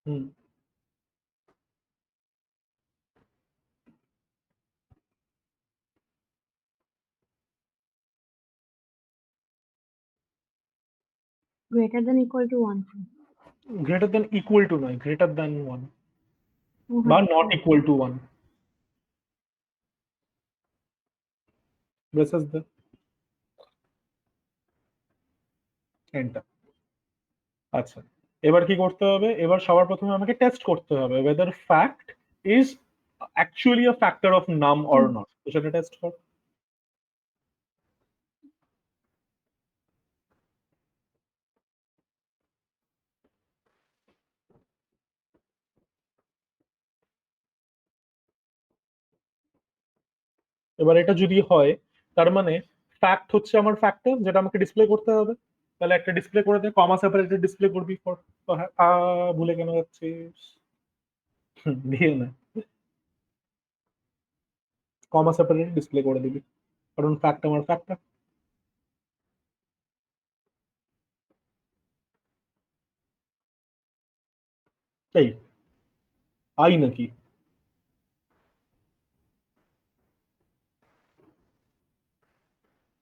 হুম, greater than equal to 1 greater then equal to নয়, গ্রেটার দেন ওয়ান, ও বা হ্যাঁ not equal to one. Braces দে, এন্টার। আচ্ছা, এবার কি করতে হবে? এবার সবার প্রথমে আমাকে টেস্ট করতে হবে whether fact is actually a factor of num or hmm not, তো সেটা টেস্ট কর। এবার এটা যদি হয়, তার মানে ফ্যাক্ট হচ্ছে আমার ফ্যাক্টর, যেটা আমাকে ডিসপ্লে করতে হবে। তাহলে একটা ডিসপ্লে করে দে, কমা সেপারেটেড ডিসপ্লে করবি ফর। ভুলে কেন যাচ্ছিস? দিয়ে না, কমা সেপারেটেড ডিসপ্লে করে দিবি, কারণ ফ্যাক্ট আমার ফ্যাক্ট। এই আই নাকি?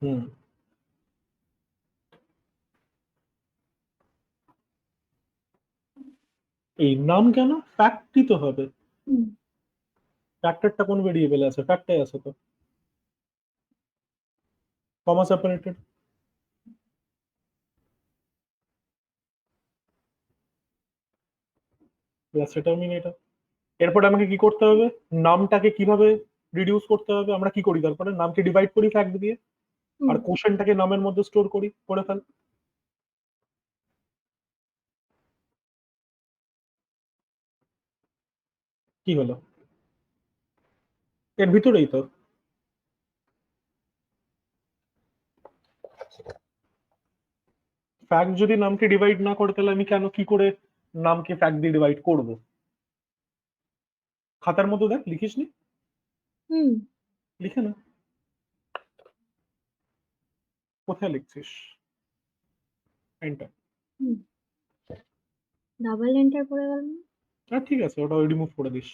হুম, এই নাম কেন? ফ্যাক্টই তো হবে। হুম। ফ্যাক্টরটা কোন ভেরিয়েবল আছে? ফ্যাক্টটাই আছে তো, কমা সেপারেটেড। Plus terminator. এরপর আমাকে কি করতে হবে? নামটাকে কিভাবে রিডিউস করতে হবে? আমরা কি করি, তারপরে নামকে ডিভাইড করি ফ্যাক্ট দিয়ে, আর হুম। কোশ্চেনটাকে নামের মধ্যে স্টোর করি, করে ফেল। কি হলো? এর ভিতরেই তো। ফ্যাক্ট যদি নামকে ডিভাইড না করে, তাহলে আমি কেন, কি করে নামকে ফ্যাক্ট দিয়ে ডিভাইড করব? খাতার মধ্যে দেখ, লিখিস নি? হুম। লিখে না। কোথায় লিখছিস? এন্টার। হুম। ডাবল এন্টার করে গেল না? ঠিক আছে, ওটা রিমুভ করে দিস।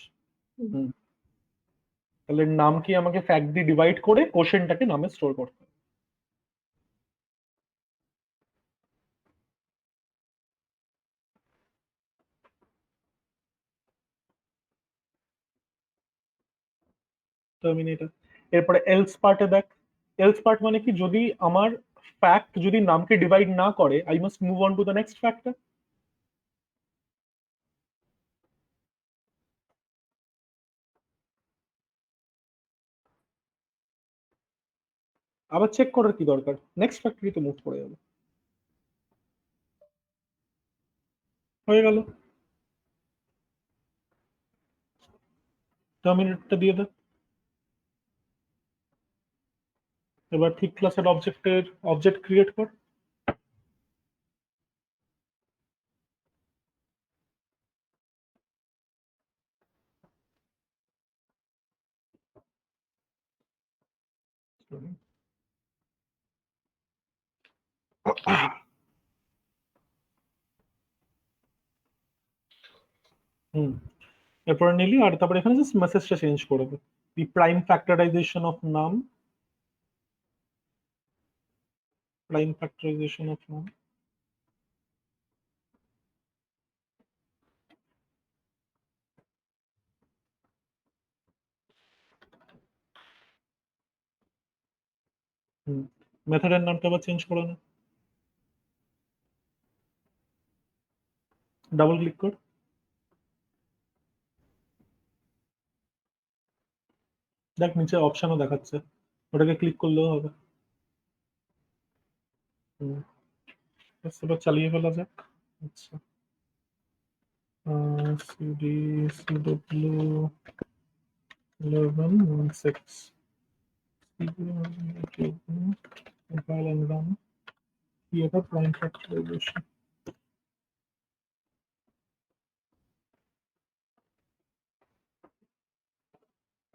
হুম। হুম। তাহলে নামকে আমাকে ফ্যাক্ট দিয়ে ডিভাইড করে কোশ্চেনটাকে নামে স্টোর করতে হবে। টার্মিনেটর। এরপরে এলস পার্টে দেখ। এলস পার্ট মানে কি, যদি আমার ফ্যাক্ট যদি নামকে ডিভাইড না করে, I must move on to the next factor. আবার চেক করার কি দরকার? নেক্সট ফ্যাক্টরি তো মুভ করে যাবে। হয়ে গেল। টার্মিনেটরটা দিয়ে দে। এবার ঠিক ক্লাসের অবজেক্ট ক্রিয়েট কর। হুম। এরপরে নিলি, আর তারপরে এখানে জাস্ট মেসেজটা চেঞ্জ করবে। দি প্রাইম ফ্যাক্টরাইজেশন অফ নাম। প্রাইম ফ্যাক্টরাইজেশন অফ নাম। হুম। মেথডের নামটা আবার চেঞ্জ করে না। ডাবল ক্লিক কর। দেখ নিচে অপশনও দেখাচ্ছে, ওটাকে ক্লিক করলেও হবে। হুম। ব্যাস, এবার চালিয়ে ফেলা যাক। আচ্ছা। CD CW 1116 compile and run. Create a prime factorization.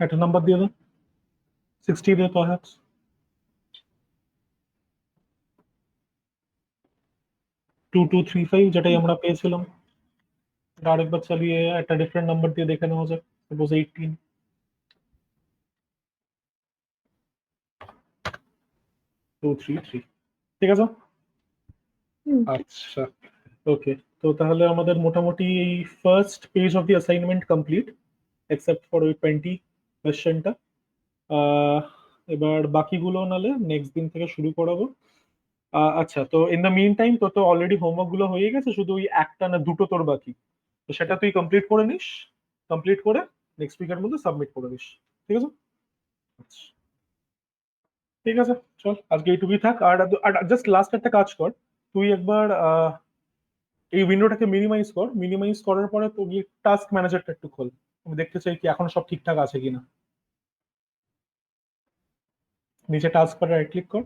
একটা নাম্বার দিয়ে দাও, 60 দিয়ে পারহ্যাপস। 2235, যেটাই আমরা পেয়েছিলাম। এটা আরেকবার চালিয়ে একটা ডিফারেন্ট নাম্বার দিয়ে দেখে নেওয়া যাক, সাপোজ 18। 233। ঠিক আছে। হুম। আচ্ছা, ওকে। তো তাহলে আমাদের মোটামুটি এই first page of the assignment complete, except for ওই 20 কোয়েশ্চেনটা। এবার বাকিগুলো নালে নেক্সট দিন থেকে শুরু করাবো। আচ্ছা, তো ইন দ্য মিন টাইম তো তো অলরেডি হোমওয়ার্ক গুলো হয়ে গেছে, শুধু ওই একটা না দুটো তোর বাকি। তো সেটা তুই কমপ্লিট করে নিস, কমপ্লিট করে নেক্সট উইকের মধ্যে সাবমিট করে দিস। ঠিক আছে। আচ্ছা, ঠিক আছে। চল আজকে এইটুকুই থাক। আর জাস্ট লাস্ট একটা কাজ কর, তুই একবার এই উইন্ডোটাকে মিনিমাইজ কর। মিনিমাইজ করার পরে তো গিয়ে টাস্ক ম্যানেজারটা একটু খোল। আমি দেখতে চাই কি এখন সব ঠিকঠাক আছে কিনা। নিচে টাস্ক বারে রাইট ক্লিক কর।